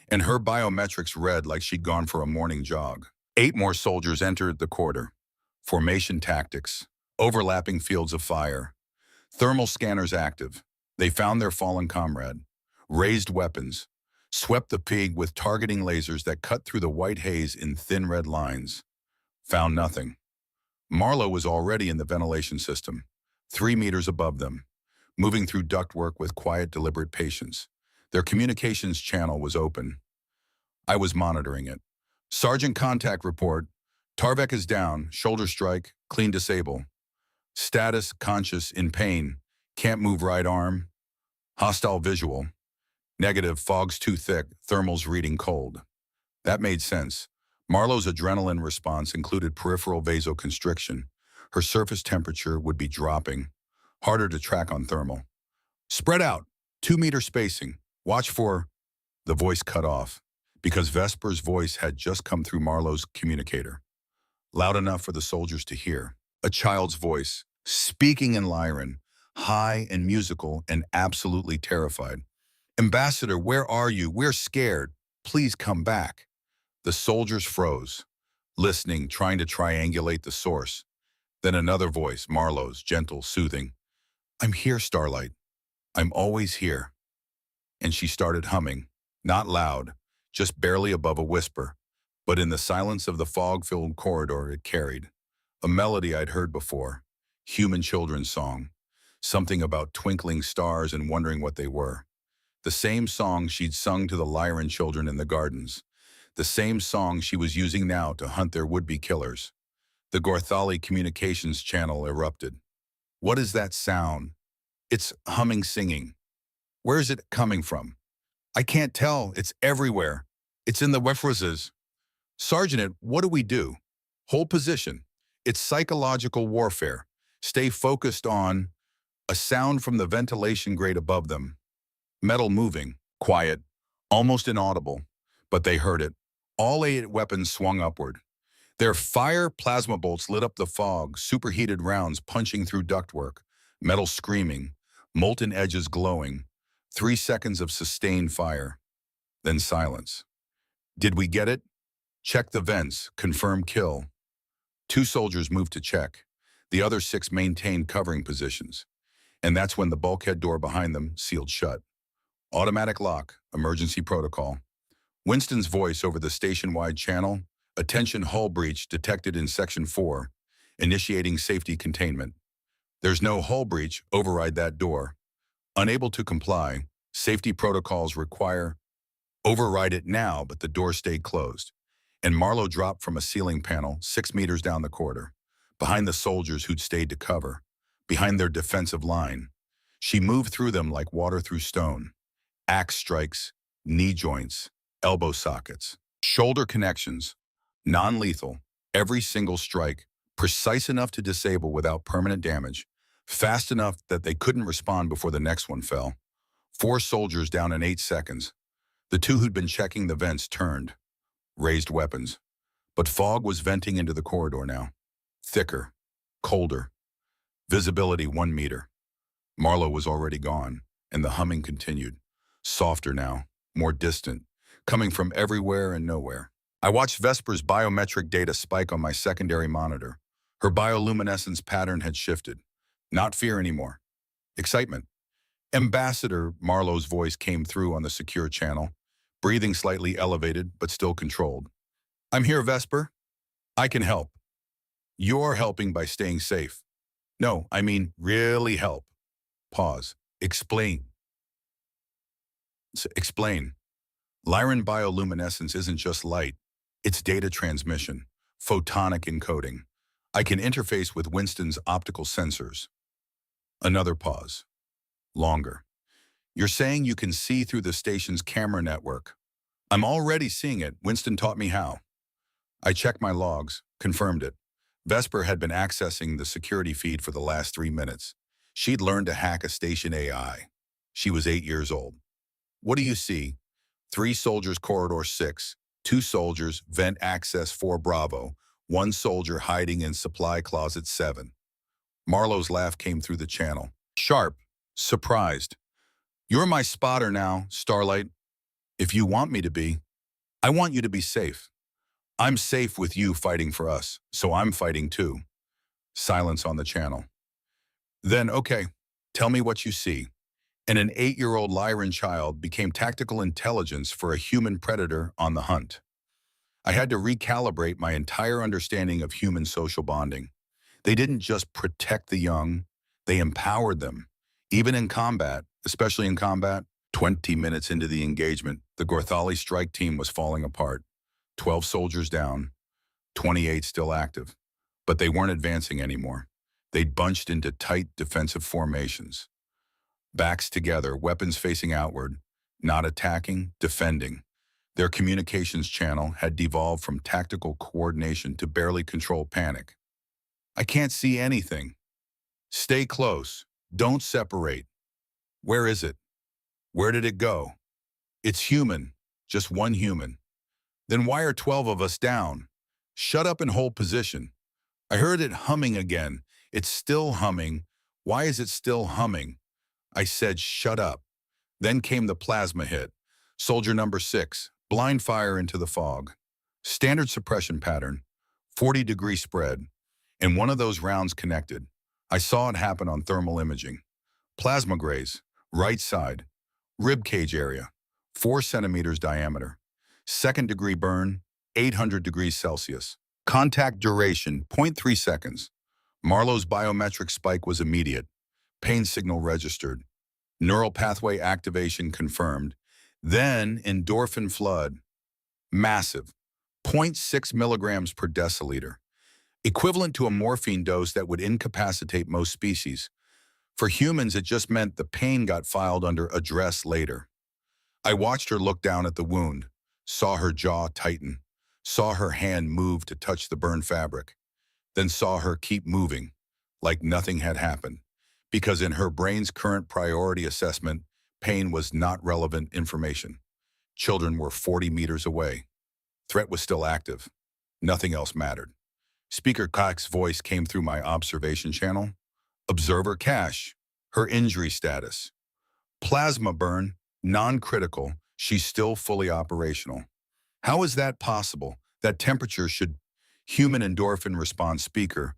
And her biometrics read like she'd gone for a morning jog. 8 more soldiers entered the quarter. Formation tactics. Overlapping fields of fire. Thermal scanners active. They found their fallen comrade. Raised weapons. Swept the pig with targeting lasers that cut through the white haze in thin red lines. Found nothing. Marlowe was already in the ventilation system, 3 meters above them, moving through ductwork with quiet, deliberate patience. Their communications channel was open. I was monitoring it. Sergeant contact report. Tarvek is down, shoulder strike, clean disable. Status, conscious, in pain. Can't move right arm. Hostile visual. Negative, fog's too thick, thermals reading cold. That made sense. Marlowe's adrenaline response included peripheral vasoconstriction. Her surface temperature would be dropping. Harder to track on thermal. Spread out, 2-meter spacing. Watch for... The voice cut off, because Vesper's voice had just come through Marlowe's communicator. Loud enough for the soldiers to hear. A child's voice, speaking in Lyran, high and musical and absolutely terrified. Ambassador, where are you? We're scared. Please come back. The soldiers froze, listening, trying to triangulate the source. Then another voice, Marlowe's, gentle, soothing. I'm here, Starlight. I'm always here. And she started humming, not loud, just barely above a whisper. But in the silence of the fog-filled corridor it carried a melody I'd heard before, human children's song, something about twinkling stars and wondering what they were. The same song she'd sung to the Lyran children in the gardens, the same song she was using now to hunt their would-be killers. The Gorthali communications channel erupted. What is that sound? It's humming singing. Where is it coming from? I can't tell. It's everywhere. It's in the references. Sergeant, what do we do? Hold position. It's psychological warfare. Stay focused on a sound from the ventilation grate above them. Metal moving, quiet, almost inaudible. But they heard it. All 8 weapons swung upward. Their fire plasma bolts lit up the fog, superheated rounds punching through ductwork, metal screaming, molten edges glowing. 3 seconds of sustained fire. Then silence. Did we get it? Check the vents, confirm kill. 2 soldiers moved to check. The other 6 maintained covering positions. And that's when the bulkhead door behind them sealed shut. Automatic lock, emergency protocol. Winston's voice over the station-wide channel. Attention, hull breach detected in Section 4. Initiating safety containment. There's no hull breach, override that door. Unable to comply, safety protocols require. Override it now, but the door stayed closed. And Marlowe dropped from a ceiling panel 6 meters down the corridor, behind the soldiers who'd stayed to cover, behind their defensive line. She moved through them like water through stone. Axe strikes, knee joints, elbow sockets, shoulder connections, non-lethal, every single strike, precise enough to disable without permanent damage, fast enough that they couldn't respond before the next one fell. 4 soldiers down in 8 seconds. The 2 who'd been checking the vents turned, raised weapons. But fog was venting into the corridor now. Thicker, colder. Visibility 1 meter. Marlowe was already gone, and the humming continued. Softer now, more distant, coming from everywhere and nowhere. I watched Vesper's biometric data spike on my secondary monitor. Her bioluminescence pattern had shifted. Not fear anymore. Excitement. Ambassador, Marlowe's voice came through on the secure channel, breathing slightly elevated but still controlled. I'm here, Vesper. I can help. You're helping by staying safe. No, I mean really help. Pause. Explain. Explain. Lyran bioluminescence isn't just light. It's data transmission, photonic encoding. I can interface with Winston's optical sensors. Another pause. Longer. You're saying you can see through the station's camera network. I'm already seeing it. Winston taught me how. I checked my logs, confirmed it. Vesper had been accessing the security feed for the last 3 minutes. She'd learned to hack a station AI. She was 8 years old. What do you see? 3 soldiers, corridor 6. 2 soldiers, vent access 4 Bravo. 1 soldier hiding in supply closet 7. Marlowe's laugh came through the channel. Sharp, surprised. You're my spotter now, Starlight. If you want me to be, I want you to be safe. I'm safe with you fighting for us, so I'm fighting too. Silence on the channel. Then, okay, tell me what you see. And an 8-year-old Lyran child became tactical intelligence for a human predator on the hunt. I had to recalibrate my entire understanding of human social bonding. They didn't just protect the young, they empowered them. Even in combat, especially in combat, 20 minutes into the engagement, the Gorthali strike team was falling apart. 12 soldiers down, 28 still active. But they weren't advancing anymore. They'd bunched into tight defensive formations. Backs together, weapons facing outward, not attacking, defending. Their communications channel had devolved from tactical coordination to barely controlled panic. I can't see anything. Stay close. Don't separate. Where is it? Where did it go? It's human. Just one human. Then why are 12 of us down? Shut up and hold position. I heard it humming again. It's still humming. Why is it still humming? I said, shut up. Then came the plasma hit. Soldier number 6, Blind fire into the fog. Standard suppression pattern, 40-degree spread, and one of those rounds connected. I saw it happen on thermal imaging. Plasma graze, right side, rib cage area, 4 centimeters diameter. Second degree burn, 800 degrees Celsius. Contact duration, zero point 0.3 seconds. Marlowe's biometric spike was immediate. Pain signal registered. Neural pathway activation confirmed. Then endorphin flood. Massive. 0.6 milligrams per deciliter. Equivalent to a morphine dose that would incapacitate most species. For humans, it just meant the pain got filed under address later. I watched her look down at the wound, saw her jaw tighten, saw her hand move to touch the burned fabric, then saw her keep moving, like nothing had happened, because in her brain's current priority assessment, pain was not relevant information. Children were 40 meters away. Threat was still active. Nothing else mattered. Speaker Cox's voice came through my observation channel. Observer Cash, her injury status. Plasma burn, non-critical, she's still fully operational. How is that possible? That temperature should... Human endorphin response speaker.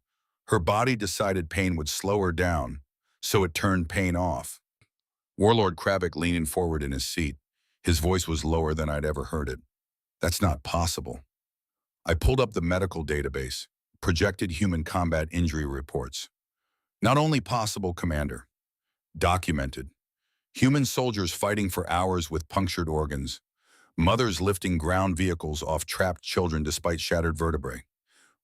Her body decided pain would slow her down, so it turned pain off. Warlord Kravik leaning forward in his seat. His voice was lower than I'd ever heard it. That's not possible. I pulled up the medical database, projected human combat injury reports. Not only possible, Commander. Documented. Human soldiers fighting for hours with punctured organs. Mothers lifting ground vehicles off trapped children despite shattered vertebrae.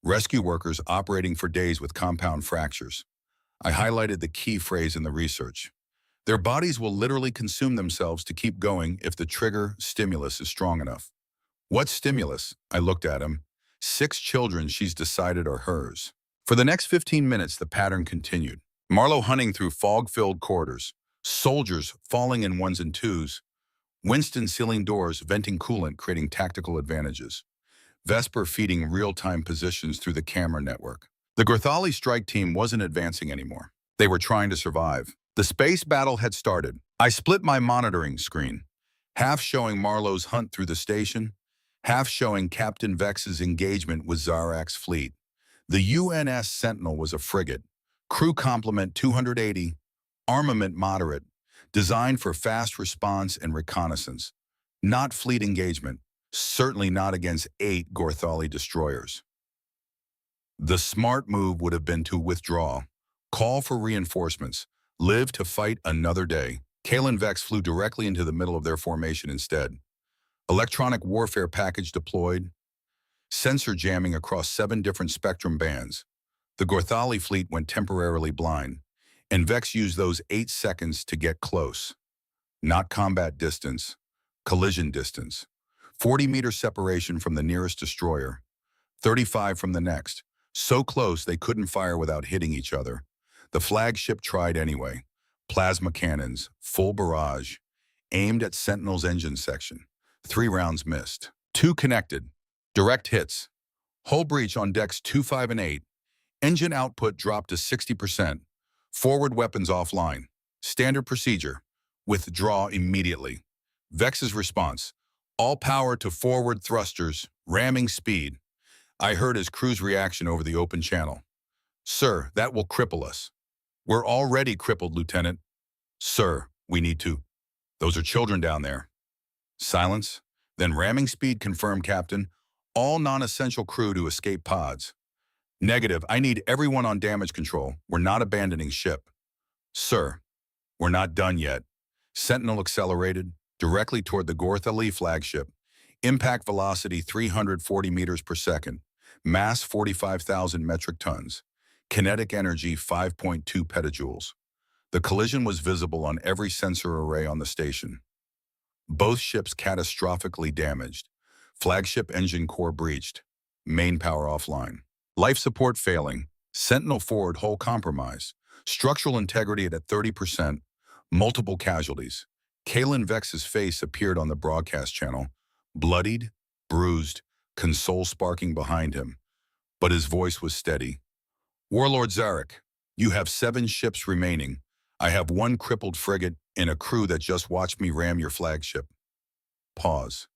Rescue workers operating for days with compound fractures. I highlighted the key phrase in the research. Their bodies will literally consume themselves to keep going if the trigger stimulus is strong enough. What stimulus? I looked at him. 6 children she's decided are hers. For the next 15 minutes, the pattern continued. Marlowe hunting through fog-filled corridors. Soldiers falling in ones and twos. Winston sealing doors, venting coolant, creating tactical advantages. Vesper feeding real-time positions through the camera network. The Gorthali strike team wasn't advancing anymore. They were trying to survive. The space battle had started. I split my monitoring screen, half showing Marlowe's hunt through the station, half showing Captain Vex's engagement with Zarak's fleet. The UNS Sentinel was a frigate, crew complement 280, armament moderate, designed for fast response and reconnaissance. Not fleet engagement, certainly not against 8 Gorthali destroyers. The smart move would have been to withdraw, call for reinforcements, live to fight another day. Kalen Vex flew directly into the middle of their formation instead. Electronic warfare package deployed, sensor jamming across 7 different spectrum bands. The Gorthali fleet went temporarily blind, and Vex used those 8 seconds to get close. Not combat distance, collision distance. 40-meter separation from the nearest destroyer, 35 from the next. So close they couldn't fire without hitting each other. The flagship tried anyway. Plasma cannons, full barrage, aimed at Sentinel's engine section. 3 rounds missed. 2 connected. Direct hits. Hull breach on decks 2, 5, and 8. Engine output dropped to 60%. Forward weapons offline. Standard procedure. Withdraw immediately. Vex's response. All power to forward thrusters, ramming speed. I heard his crew's reaction over the open channel. Sir, that will cripple us. We're already crippled, Lieutenant. Sir, we need to. Those are children down there. Silence. Then ramming speed confirmed, Captain. All non-essential crew to escape pods. Negative. I need everyone on damage control. We're not abandoning ship. Sir, we're not done yet. Sentinel accelerated directly toward the Gorthali flagship. Impact velocity 340 meters per second. Mass 45,000 metric tons. Kinetic energy 5.2 petajoules. The collision was visible on every sensor array on the station. Both ships catastrophically damaged. Flagship engine core breached. Main power offline. Life support failing. Sentinel forward hull compromised. Structural integrity at 30%. Multiple casualties. Kalen Vex's face appeared on the broadcast channel. Bloodied, bruised, console sparking behind him. But his voice was steady. Warlord Zarak, you have 7 ships remaining. I have 1 crippled frigate and a crew that just watched me ram your flagship. Pause.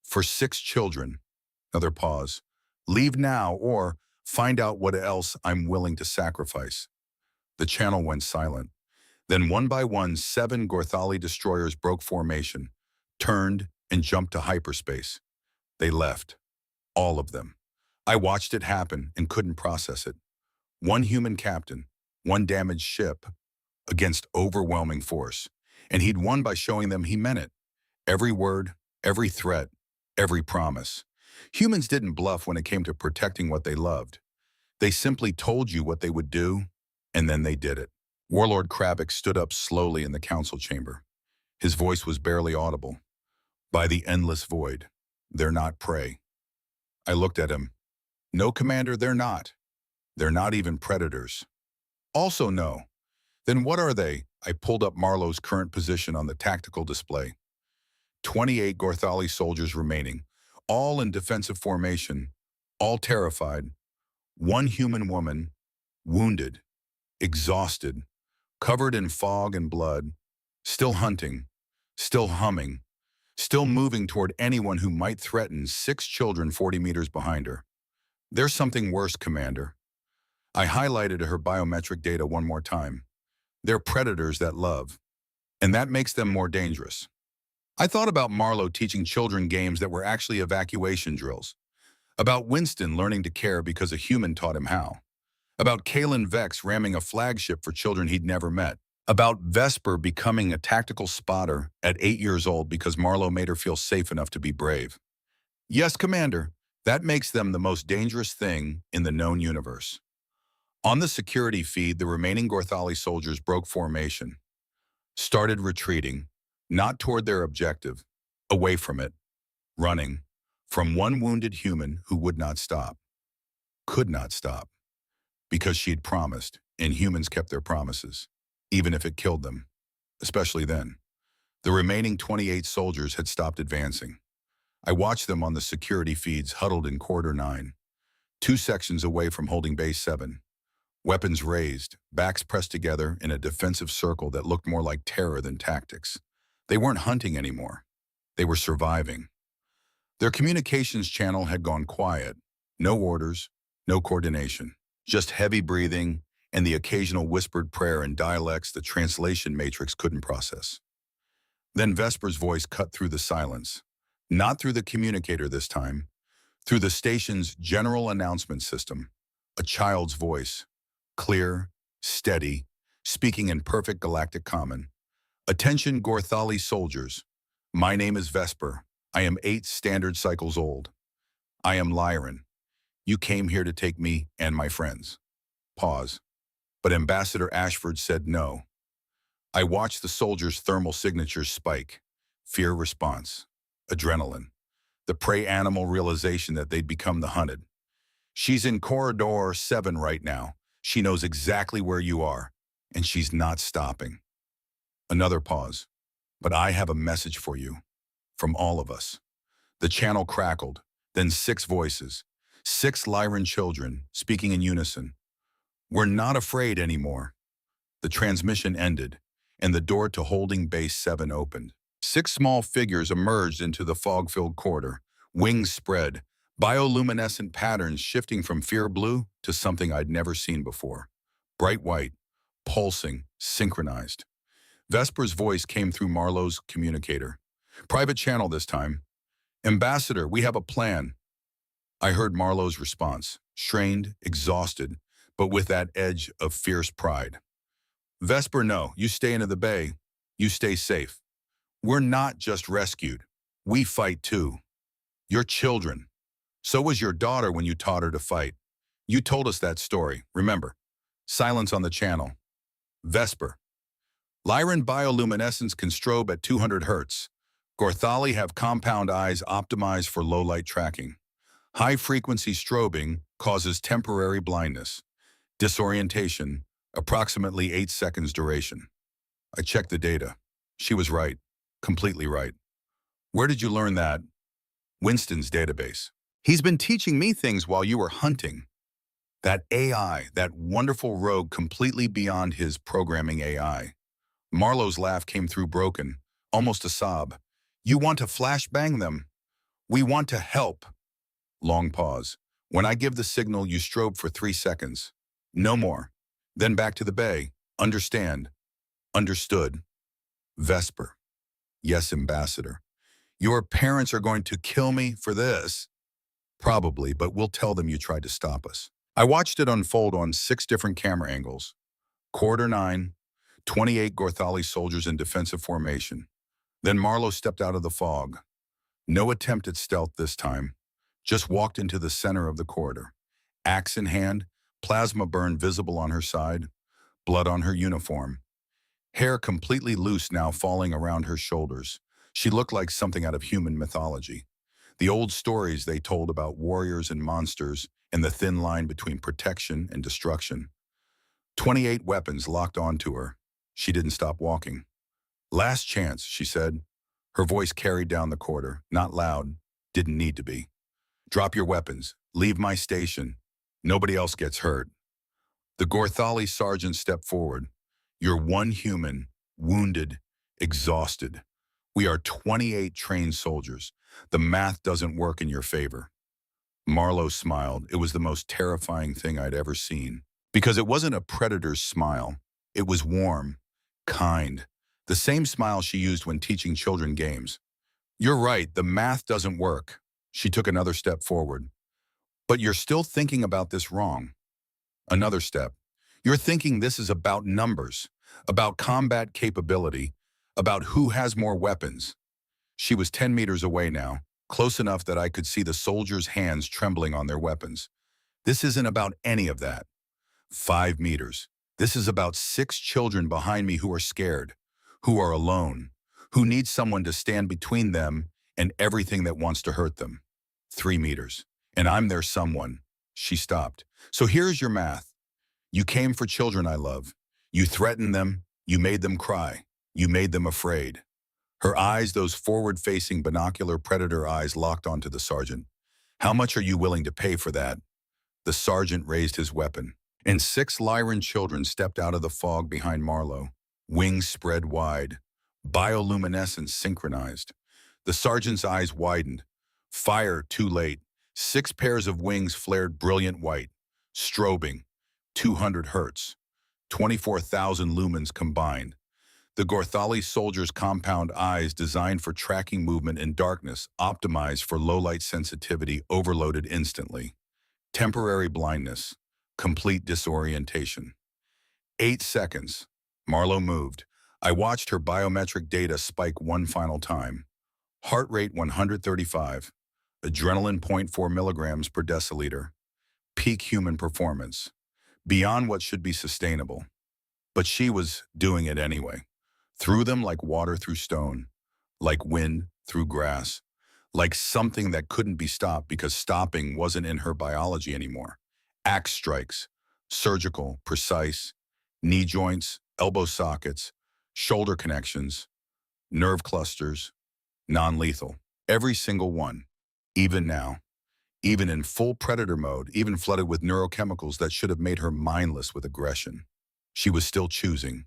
For 6 children. Another pause. Leave now or find out what else I'm willing to sacrifice. The channel went silent. Then one by one, 7 Gorthali destroyers broke formation, turned, and jumped to hyperspace. They left. All of them. I watched it happen and couldn't process it. One human captain, one damaged ship, against overwhelming force. And he'd won by showing them he meant it. Every word, every threat, every promise. Humans didn't bluff when it came to protecting what they loved. They simply told you what they would do, and then they did it. Warlord Kravik stood up slowly in the council chamber. His voice was barely audible. By the endless void, they're not prey. I looked at him. No, Commander, they're not. They're not even predators. Also no. Then what are they? I pulled up Marlowe's current position on the tactical display. 28 Gorthali soldiers remaining, all in defensive formation, all terrified. One human woman, wounded, exhausted, covered in fog and blood, still hunting, still humming, still moving toward anyone who might threaten 6 children 40 meters behind her. There's something worse, Commander. I highlighted her biometric data one more time. They're predators that love, and that makes them more dangerous. I thought about Marlowe teaching children games that were actually evacuation drills, about Winston learning to care because a human taught him how, about Kalen Vex ramming a flagship for children he'd never met, about Vesper becoming a tactical spotter at 8 years old because Marlowe made her feel safe enough to be brave. Yes, Commander, that makes them the most dangerous thing in the known universe. On the security feed, the remaining Gorthali soldiers broke formation, started retreating, not toward their objective, away from it, running, from one wounded human who would not stop, could not stop, because she'd promised, and humans kept their promises, even if it killed them, especially then. The remaining 28 soldiers had stopped advancing. I watched them on the security feeds huddled in Corridor 9, 2 sections away from holding Base 7. Weapons raised, backs pressed together in a defensive circle that looked more like terror than tactics. They weren't hunting anymore. They were surviving. Their communications channel had gone quiet. No orders, no coordination. Just heavy breathing and the occasional whispered prayer in dialects the translation matrix couldn't process. Then Vesper's voice cut through the silence. Not through the communicator this time. Through the station's general announcement system. A child's voice. Clear, steady, speaking in perfect Galactic common. Attention Gorthali soldiers. My name is Vesper. I am 8 standard cycles old. I am Lyran. You came here to take me and my friends. Pause. But Ambassador Ashford said no. I watched the soldiers' thermal signatures spike. Fear response. Adrenaline. The prey animal realization that they'd become the hunted. She's in Corridor 7 right now. She knows exactly where you are, and she's not stopping. Another pause. But I have a message for you. From all of us. The channel crackled, then 6 voices. 6 Lyran children, speaking in unison. We're not afraid anymore. The transmission ended, and the door to holding Base 7 opened. 6 small figures emerged into the fog-filled corridor. Wings spread, bioluminescent patterns shifting from fear blue to something I'd never seen before. Bright white, pulsing, synchronized. Vesper's voice came through Marlowe's communicator. Private channel this time. Ambassador, we have a plan. I heard Marlowe's response, strained, exhausted, but with that edge of fierce pride. Vesper, no, you stay into the bay. You stay safe. We're not just rescued. We fight too. Your children. So was your daughter when you taught her to fight. You told us that story, remember. Silence on the channel. Vesper. Lyran bioluminescence can strobe at 200 Hz. Gorthali have compound eyes optimized for low-light tracking. High-frequency strobing causes temporary blindness. Disorientation, approximately 8 seconds duration. I checked the data. She was right. Completely right. Where did you learn that? Winston's database. He's been teaching me things while you were hunting. That AI, that wonderful rogue completely beyond his programming AI. Marlowe's laugh came through broken, almost a sob. You want to flashbang them? We want to help. Long pause. When I give the signal, you strobe for 3 seconds. No more. Then back to the bay. Understand. Understood. Vesper. Yes, Ambassador. Your parents are going to kill me for this. Probably, but we'll tell them you tried to stop us. I watched it unfold on 6 different camera angles. Quarter 9, 28 Gorthali soldiers in defensive formation. Then Marlowe stepped out of the fog. No attempt at stealth this time. Just walked into the center of the corridor. Axe in hand, plasma burn visible on her side, blood on her uniform. Hair completely loose now falling around her shoulders. She looked like something out of human mythology. The old stories they told about warriors and monsters and the thin line between protection and destruction. 28 weapons locked onto her. She didn't stop walking. Last chance, she said. Her voice carried down the corridor, not loud, didn't need to be. Drop your weapons. Leave my station. Nobody else gets hurt. The Gorthali sergeant stepped forward. You're one human, wounded, exhausted. We are 28 trained soldiers. The math doesn't work in your favor. Marlowe smiled. It was the most terrifying thing I'd ever seen. Because it wasn't a predator's smile. It was warm, kind. The same smile she used when teaching children games. You're right, the math doesn't work. She took another step forward. But you're still thinking about this wrong. Another step. You're thinking this is about numbers, about combat capability, about who has more weapons. She was 10 meters away now, close enough that I could see the soldiers' hands trembling on their weapons. This isn't about any of that. 5 meters. This is about 6 children behind me who are scared, who are alone, who need someone to stand between them and everything that wants to hurt them. 3 meters. And I'm their someone. She stopped. So here's your math. You came for children I love. You threatened them. You made them cry. You made them afraid. Her eyes, those forward-facing binocular predator eyes, locked onto the sergeant. How much are you willing to pay for that? The sergeant raised his weapon, and 6 Lyran children stepped out of the fog behind Marlowe. Wings spread wide. Bioluminescence synchronized. The sergeant's eyes widened. Fire too late. 6 pairs of wings flared brilliant white. Strobing. 200 hertz. 24,000 lumens combined. The Gorthali soldiers' compound eyes, designed for tracking movement in darkness, optimized for low-light sensitivity, overloaded instantly. Temporary blindness. Complete disorientation. 8 seconds. Marlowe moved. I watched her biometric data spike one final time. Heart rate 135. Adrenaline 0.4 milligrams per deciliter. Peak human performance. Beyond what should be sustainable. But she was doing it anyway. Through them like water through stone. Like wind through grass. Like something that couldn't be stopped because stopping wasn't in her biology anymore. Axe strikes. Surgical, precise. Knee joints, elbow sockets, shoulder connections, nerve clusters, non-lethal. Every single one. Even now. Even in full predator mode, even flooded with neurochemicals that should have made her mindless with aggression. She was still choosing,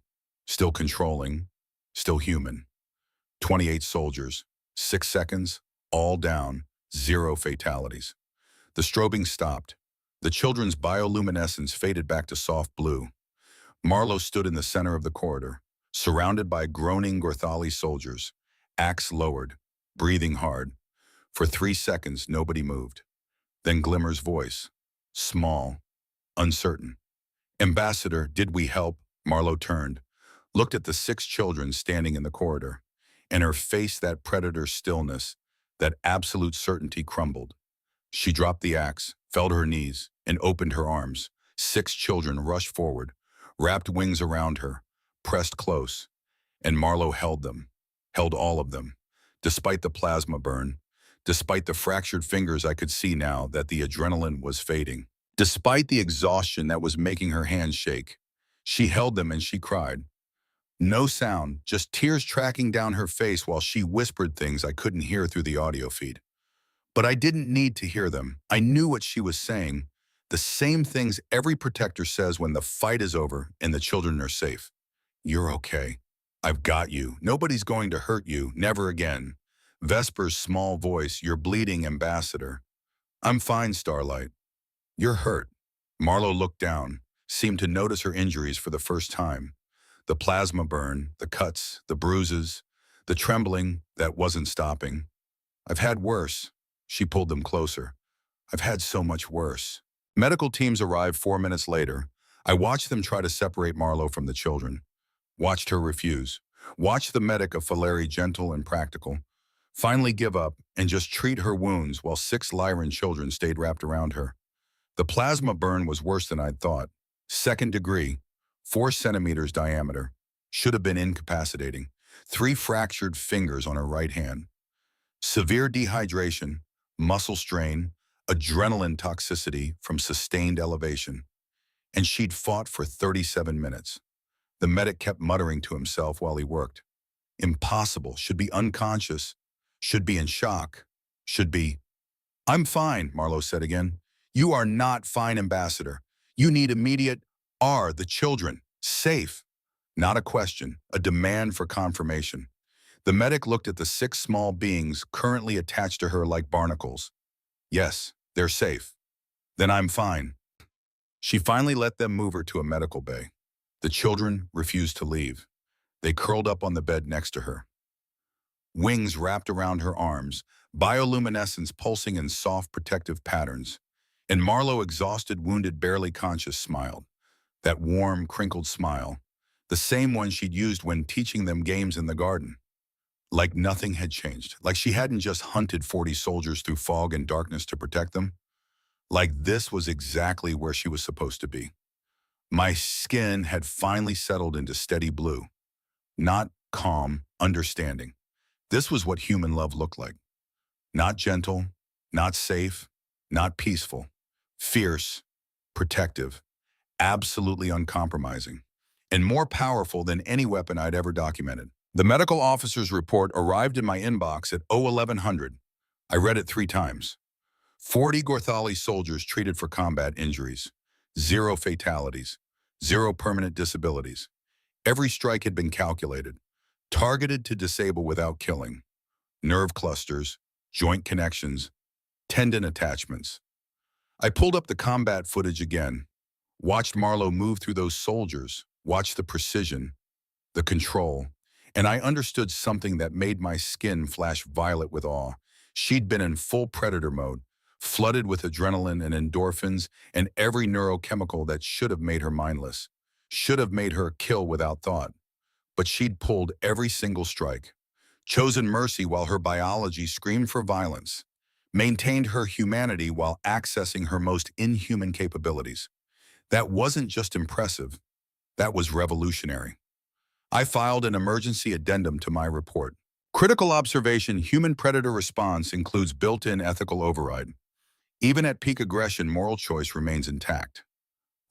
still controlling, still human. 28 soldiers, 6 seconds, all down, 0 fatalities. The strobing stopped. The children's bioluminescence faded back to soft blue. Marlowe stood in the center of the corridor, surrounded by groaning Gorthali soldiers, axe lowered, breathing hard. For 3 seconds, nobody moved. Then Glimmer's voice, small, uncertain. Ambassador, did we help? Marlowe turned, looked at the 6 children standing in the corridor, and her face, that predator stillness, that absolute certainty, crumbled. She dropped the axe, fell to her knees, and opened her arms. 6 children rushed forward, wrapped wings around her, pressed close, and Marlowe held them, held all of them. Despite the plasma burn, despite the fractured fingers, I could see now that the adrenaline was fading. Despite the exhaustion that was making her hands shake, she held them and she cried. No sound, just tears tracking down her face while she whispered things I couldn't hear through the audio feed. But I didn't need to hear them. I knew what she was saying. The same things every protector says when the fight is over and the children are safe. You're okay. I've got you. Nobody's going to hurt you. Never again. Vesper's small voice, "You're bleeding, Ambassador." "I'm fine, Starlight." "You're hurt." Marlowe looked down, seemed to notice her injuries for the first time. The plasma burn, the cuts, the bruises, the trembling that wasn't stopping. "I've had worse." She pulled them closer. "I've had so much worse." Medical teams arrived 4 minutes later. I watched them try to separate Marlowe from the children. Watched her refuse. Watched the medic of Faleri, gentle and practical, finally give up and just treat her wounds while 6 Lyran children stayed wrapped around her. The plasma burn was worse than I'd thought. Second degree, 4 centimeters diameter. Should have been incapacitating. 3 fractured fingers on her right hand. Severe dehydration, muscle strain, adrenaline toxicity from sustained elevation. And she'd fought for 37 minutes. The medic kept muttering to himself while he worked. Impossible, should be unconscious, should be in shock, should be... "I'm fine," Marlowe said again. "You are not fine, Ambassador. You need immediate... Are the children safe?" Not a question, a demand for confirmation. The medic looked at the 6 small beings currently attached to her like barnacles. "Yes, they're safe." "Then I'm fine." She finally let them move her to a medical bay. The children refused to leave. They curled up on the bed next to her. Wings wrapped around her arms, bioluminescence pulsing in soft protective patterns. And Marlowe, exhausted, wounded, barely conscious, smiled. That warm, crinkled smile. The same one she'd used when teaching them games in the garden. Like nothing had changed. Like she hadn't just hunted 40 soldiers through fog and darkness to protect them. Like this was exactly where she was supposed to be. My skin had finally settled into steady blue. Not calm, understanding. This was what human love looked like. Not gentle, not safe, not peaceful. Fierce, protective, absolutely uncompromising. And more powerful than any weapon I'd ever documented. The medical officer's report arrived in my inbox at 1100. I read it 3 times. 40 Gorthali soldiers treated for combat injuries. 0 fatalities. 0 permanent disabilities. Every strike had been calculated. Targeted to disable without killing. Nerve clusters, joint connections, tendon attachments. I pulled up the combat footage again. Watched Marlowe move through those soldiers. Watched the precision, the control. And I understood something that made my skin flash violet with awe. She'd been in full predator mode, flooded with adrenaline and endorphins and every neurochemical that should have made her mindless, should have made her kill without thought. But she'd pulled every single strike, chosen mercy while her biology screamed for violence, maintained her humanity while accessing her most inhuman capabilities. That wasn't just impressive, that was revolutionary. I filed an emergency addendum to my report. Critical observation: human predator response includes built-in ethical override. Even at peak aggression, moral choice remains intact.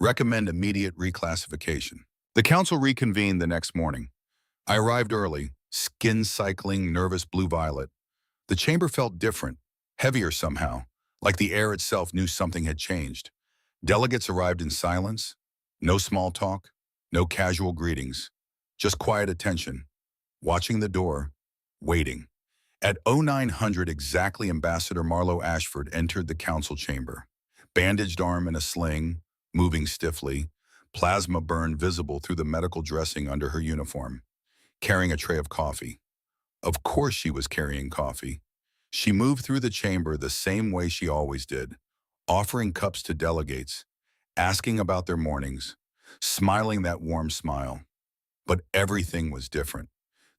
Recommend immediate reclassification. The council reconvened the next morning. I arrived early, skin cycling, nervous blue-violet. The chamber felt different, heavier somehow, like the air itself knew something had changed. Delegates arrived in silence, no small talk, no casual greetings, just quiet attention, watching the door, waiting. At 0900 exactly, Ambassador Marlowe Ashford entered the council chamber, bandaged arm in a sling, moving stiffly, plasma burn visible through the medical dressing under her uniform, carrying a tray of coffee. Of course she was carrying coffee. She moved through the chamber the same way she always did, offering cups to delegates, asking about their mornings, smiling that warm smile. But everything was different.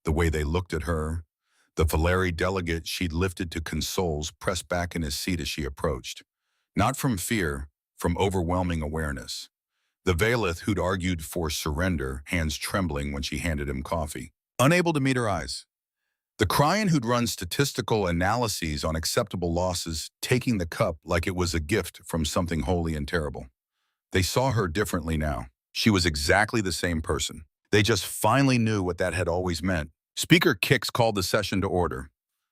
The way they looked at her, the Faleri delegate she'd lifted to consoles pressed back in his seat as she approached. Not from fear, from overwhelming awareness. The Valeth who'd argued for surrender, hands trembling when she handed him coffee, unable to meet her eyes. The Cryan who'd run statistical analyses on acceptable losses, taking the cup like it was a gift from something holy and terrible. They saw her differently now. She was exactly the same person. They just finally knew what that had always meant. Speaker Kix called the session to order.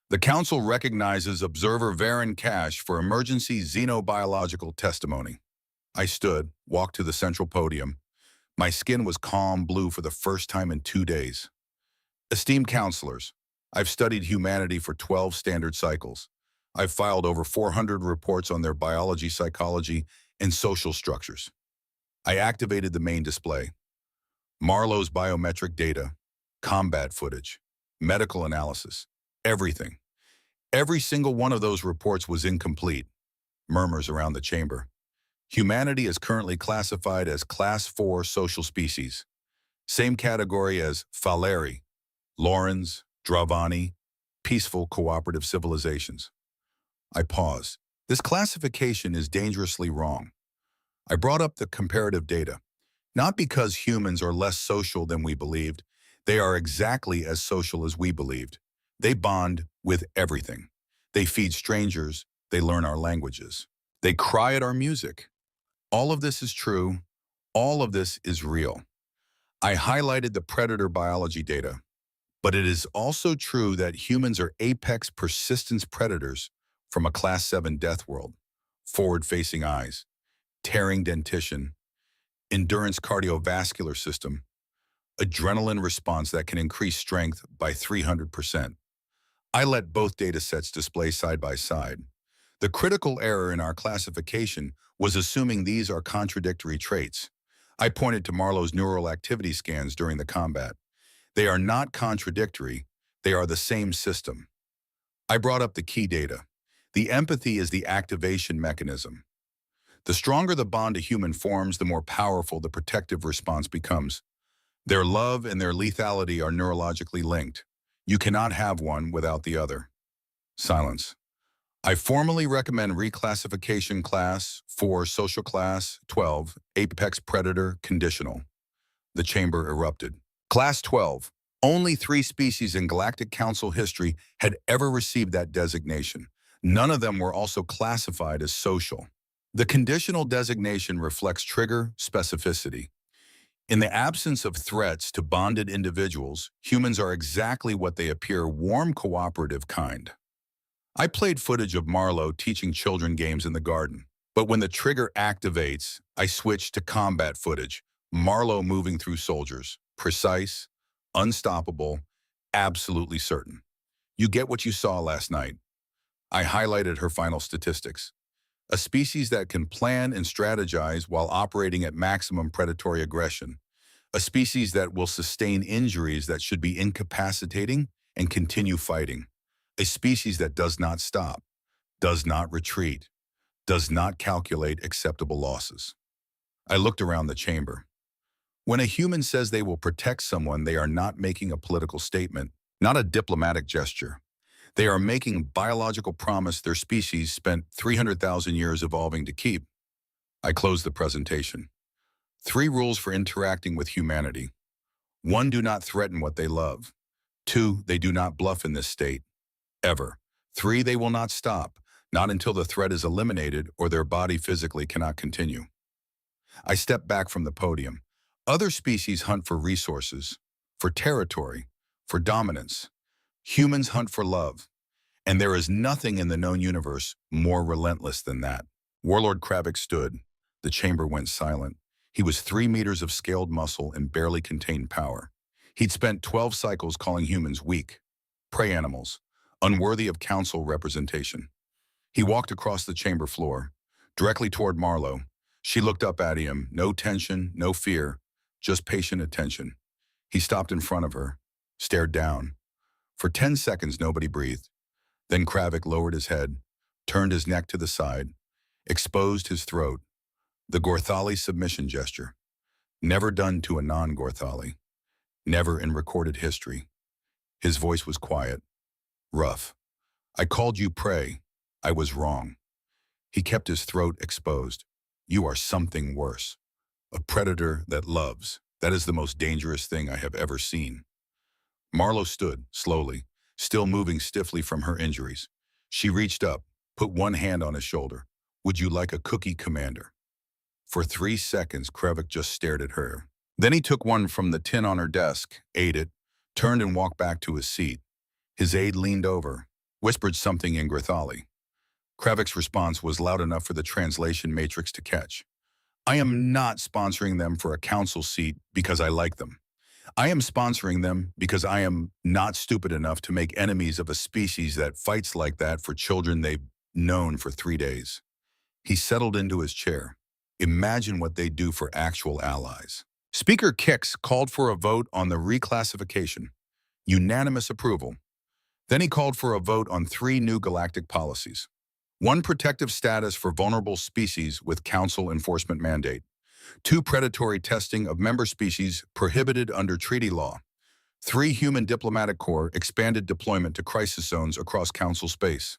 The council recognizes observer Varen Cash for emergency xenobiological testimony. I stood, walked to the central podium. My skin was calm blue for the first time in 2 days. Esteemed counselors, I've studied humanity for 12 standard cycles. I've filed over 400 reports on their biology, psychology, and social structures. I activated the main display. Marlowe's biometric data, combat footage, medical analysis, everything. Every single one of those reports was incomplete. Murmurs around the chamber. Humanity is currently classified as Class 4 social species. Same category as Faleri, Lorens, Dravani, peaceful cooperative civilizations. I pause. This classification is dangerously wrong. I brought up the comparative data, not because humans are less social than we believed. They are exactly as social as we believed. They bond with everything. They feed strangers. They learn our languages. They cry at our music. All of this is true. All of this is real. I highlighted the predator biology data, but it is also true that humans are apex persistence predators from a Class 7 death world. Forward-facing eyes, tearing dentition, endurance cardiovascular system, adrenaline response that can increase strength by 300%. I let both data sets display side by side. The critical error in our classification was assuming these are contradictory traits. I pointed to Marlowe's neural activity scans during the combat. They are not contradictory, they are the same system. I brought up the key data. The empathy is the activation mechanism. The stronger the bond a human forms, the more powerful the protective response becomes. Their love and their lethality are neurologically linked. You cannot have one without the other. Silence. I formally recommend reclassification Class 4 social class 12, apex predator conditional. The chamber erupted. Class 12. Only 3 species in Galactic Council history had ever received that designation. None of them were also classified as social. The conditional designation reflects trigger specificity. In the absence of threats to bonded individuals, humans are exactly what they appear: warm, cooperative kind. I played footage of Marlowe teaching children games in the garden. But when the trigger activates, I switch to combat footage. Marlowe moving through soldiers. Precise, unstoppable, absolutely certain. You get what you saw last night. I highlighted her final statistics. A species that can plan and strategize while operating at maximum predatory aggression. A species that will sustain injuries that should be incapacitating and continue fighting. A species that does not stop, does not retreat, does not calculate acceptable losses. I looked around the chamber. When a human says they will protect someone, they are not making a political statement, not a diplomatic gesture. They are making a biological promise their species spent 300,000 years evolving to keep. I closed the presentation. 3 rules for interacting with humanity. 1, do not threaten what they love. 2, they do not bluff in this state. Ever. 3, they will not stop, not until the threat is eliminated or their body physically cannot continue. I stepped back from the podium. Other species hunt for resources, for territory, for dominance. Humans hunt for love. And there is nothing in the known universe more relentless than that. Warlord Kravik stood. The chamber went silent. He was 3 meters of scaled muscle and barely contained power. He'd spent 12 cycles calling humans weak, prey animals, unworthy of council representation. He walked across the chamber floor, directly toward Marlowe. She looked up at him, no tension, no fear, just patient attention. He stopped in front of her, stared down. For 10 seconds, nobody breathed. Then Kravik lowered his head, turned his neck to the side, exposed his throat. The Gorthali submission gesture. Never done to a non-Gorthali. Never in recorded history. His voice was quiet, rough. I called you prey. I was wrong. He kept his throat exposed. You are something worse. A predator that loves. That is the most dangerous thing I have ever seen. Marlowe stood, slowly, still moving stiffly from her injuries. She reached up, put one hand on his shoulder. Would you like a cookie, Commander? For 3 seconds, Kravik just stared at her. Then he took one from the tin on her desk, ate it, turned and walked back to his seat. His aide leaned over, whispered something in Gorthali. Kravik's response was loud enough for the translation matrix to catch. I am not sponsoring them for a council seat because I like them. I am sponsoring them because I am not stupid enough to make enemies of a species that fights like that for children they've known for 3 days. He settled into his chair. Imagine what they do for actual allies. Speaker Kicks called for a vote on the reclassification. Unanimous approval. Then he called for a vote on 3 new galactic policies. One protective status for vulnerable species with council enforcement mandate. 2 predatory testing of member species prohibited under treaty law. 3 human diplomatic corps expanded deployment to crisis zones across council space.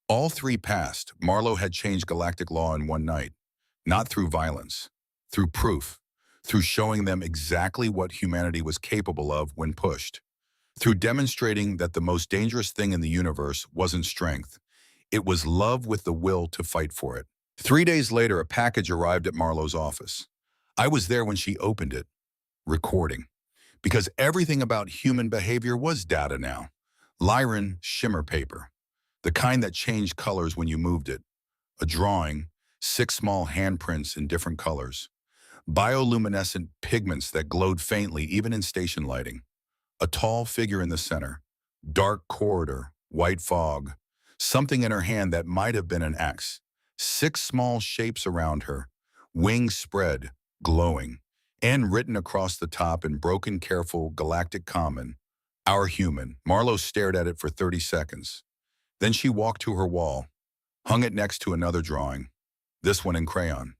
All 3 passed. Marlowe had changed galactic law in one night. Not through violence, through proof, through showing them exactly what humanity was capable of when pushed, through demonstrating that the most dangerous thing in the universe wasn't strength. It was love with the will to fight for it. 3 days later, a package arrived at Marlowe's office. I was there when she opened it, recording, because everything about human behavior was data now. Lyran shimmer paper, the kind that changed colors when you moved it. A drawing, 6 small handprints in different colors. Bioluminescent pigments that glowed faintly even in station lighting. A tall figure in the center. Dark corridor, white fog. Something in her hand that might have been an axe. 6 small shapes around her. Wings spread, glowing. And written across the top in broken, careful, galactic common. Our human. Marlowe stared at it for 30 seconds. Then she walked to her wall, hung it next to another drawing, this one in crayon.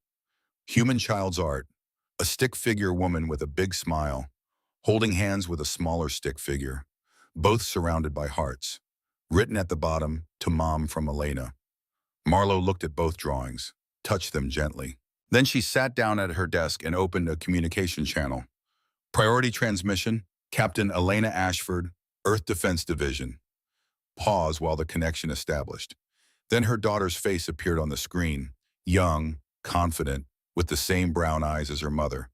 Human child's art, a stick figure woman with a big smile, holding hands with a smaller stick figure, both surrounded by hearts. Written at the bottom, to Mom from Elena. Marlowe looked at both drawings, touched them gently. Then she sat down at her desk and opened a communication channel. Priority transmission, Captain Elena Ashford, Earth Defense Division. Pause while the connection established. Then her daughter's face appeared on the screen, young, confident, with the same brown eyes as her mother.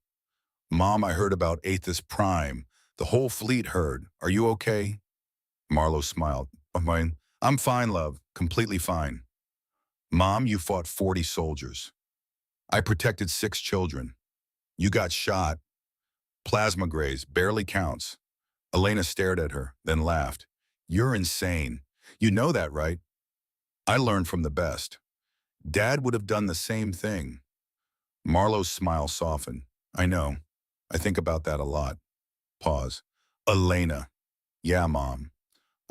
Mom, I heard about Aethys Prime. The whole fleet heard. Are you okay? Marlowe smiled. I'm fine, love. Completely fine. Mom, you fought 40 soldiers. I protected 6 children. You got shot. Plasma grays, barely counts. Elena stared at her, then laughed. You're insane. You know that, right? I learned from the best. Dad would have done the same thing. Marlowe's smile softened. I know. I think about that a lot. Pause. Elena. Yeah, Mom.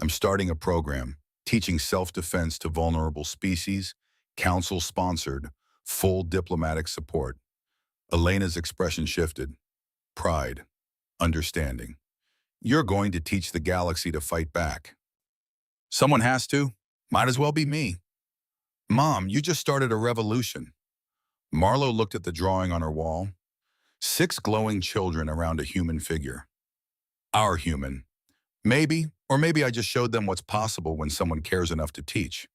I'm starting a program, teaching self-defense to vulnerable species, council-sponsored, full diplomatic support. Elena's expression shifted. Pride. Understanding. You're going to teach the galaxy to fight back. Someone has to. Might as well be me. Mom, you just started a revolution. Marlowe looked at the drawing on her wall. 6 glowing children around a human figure. Our human. Maybe, or maybe I just showed them what's possible when someone cares enough to teach.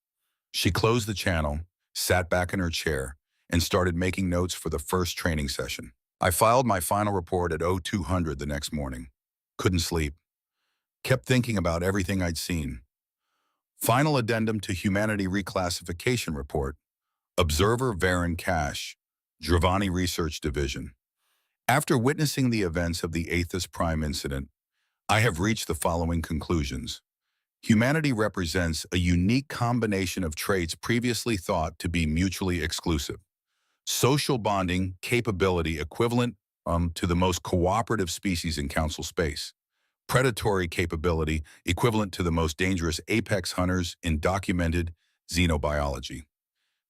She closed the channel, sat back in her chair, and started making notes for the first training session. I filed my final report at 0200 the next morning. Couldn't sleep. Kept thinking about everything I'd seen. Final addendum to Humanity Reclassification Report. Observer Varen Cash, Dravani Research Division. After witnessing the events of the Aethys Prime incident, I have reached the following conclusions. Humanity represents a unique combination of traits previously thought to be mutually exclusive. Social bonding capability equivalent to the most cooperative species in council space. Predatory capability equivalent to the most dangerous apex hunters in documented xenobiology.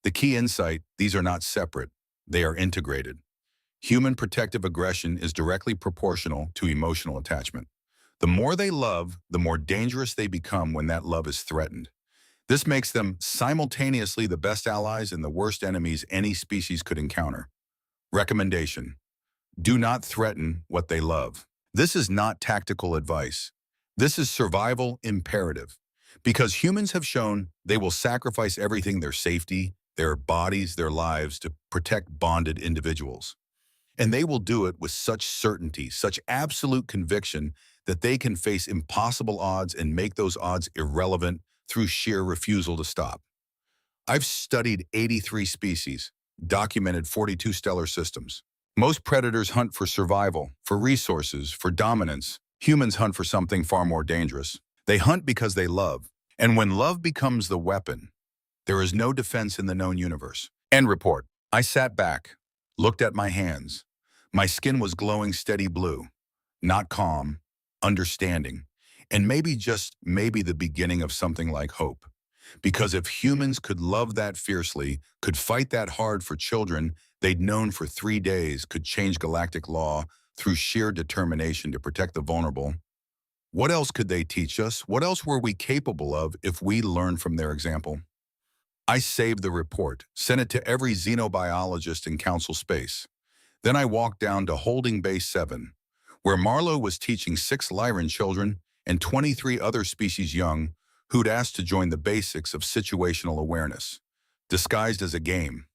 The key insight, these are not separate, they are integrated. Human protective aggression is directly proportional to emotional attachment. The more they love, the more dangerous they become when that love is threatened. This makes them simultaneously the best allies and the worst enemies any species could encounter. Recommendation: do not threaten what they love. This is not tactical advice. This is survival imperative. Because humans have shown they will sacrifice everything, their safety, their bodies, their lives, to protect bonded individuals. And they will do it with such certainty, such absolute conviction that they can face impossible odds and make those odds irrelevant through sheer refusal to stop. I've studied 83 species, documented 42 stellar systems. Most predators hunt for survival, for resources, for dominance. Humans hunt for something far more dangerous. They hunt because they love. And when love becomes the weapon, there is no defense in the known universe. End report. I sat back, looked at my hands. My skin was glowing steady blue, not calm, understanding, and maybe just maybe the beginning of something like hope. Because if humans could love that fiercely, could fight that hard for children they'd known for 3 days, could change galactic law through sheer determination to protect the vulnerable, what else could they teach us? What else were we capable of if we learned from their example? I saved the report, sent it to every xenobiologist in council space. Then I walked down to Holding Base 7, where Marlowe was teaching 6 Lyran children and 23 other species young who'd asked to join the basics of situational awareness, disguised as a game.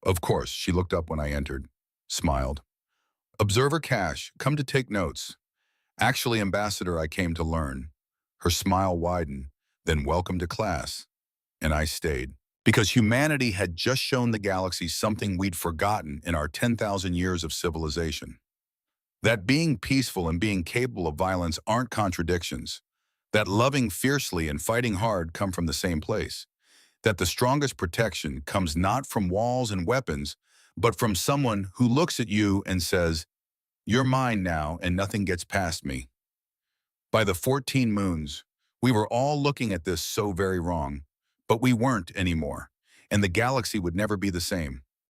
Of course, she looked up when I entered, smiled. Observer Cash, come to take notes. Actually, Ambassador, I came to learn. Her smile widened, then welcome to class. And I stayed. Because humanity had just shown the galaxy something we'd forgotten in our 10,000 years of civilization. That being peaceful and being capable of violence aren't contradictions. That loving fiercely and fighting hard come from the same place. That the strongest protection comes not from walls and weapons, but from someone who looks at you and says, "You're mine now and nothing gets past me." By the 14 moons, we were all looking at this so very wrong, but we weren't anymore, and the galaxy would never be the same.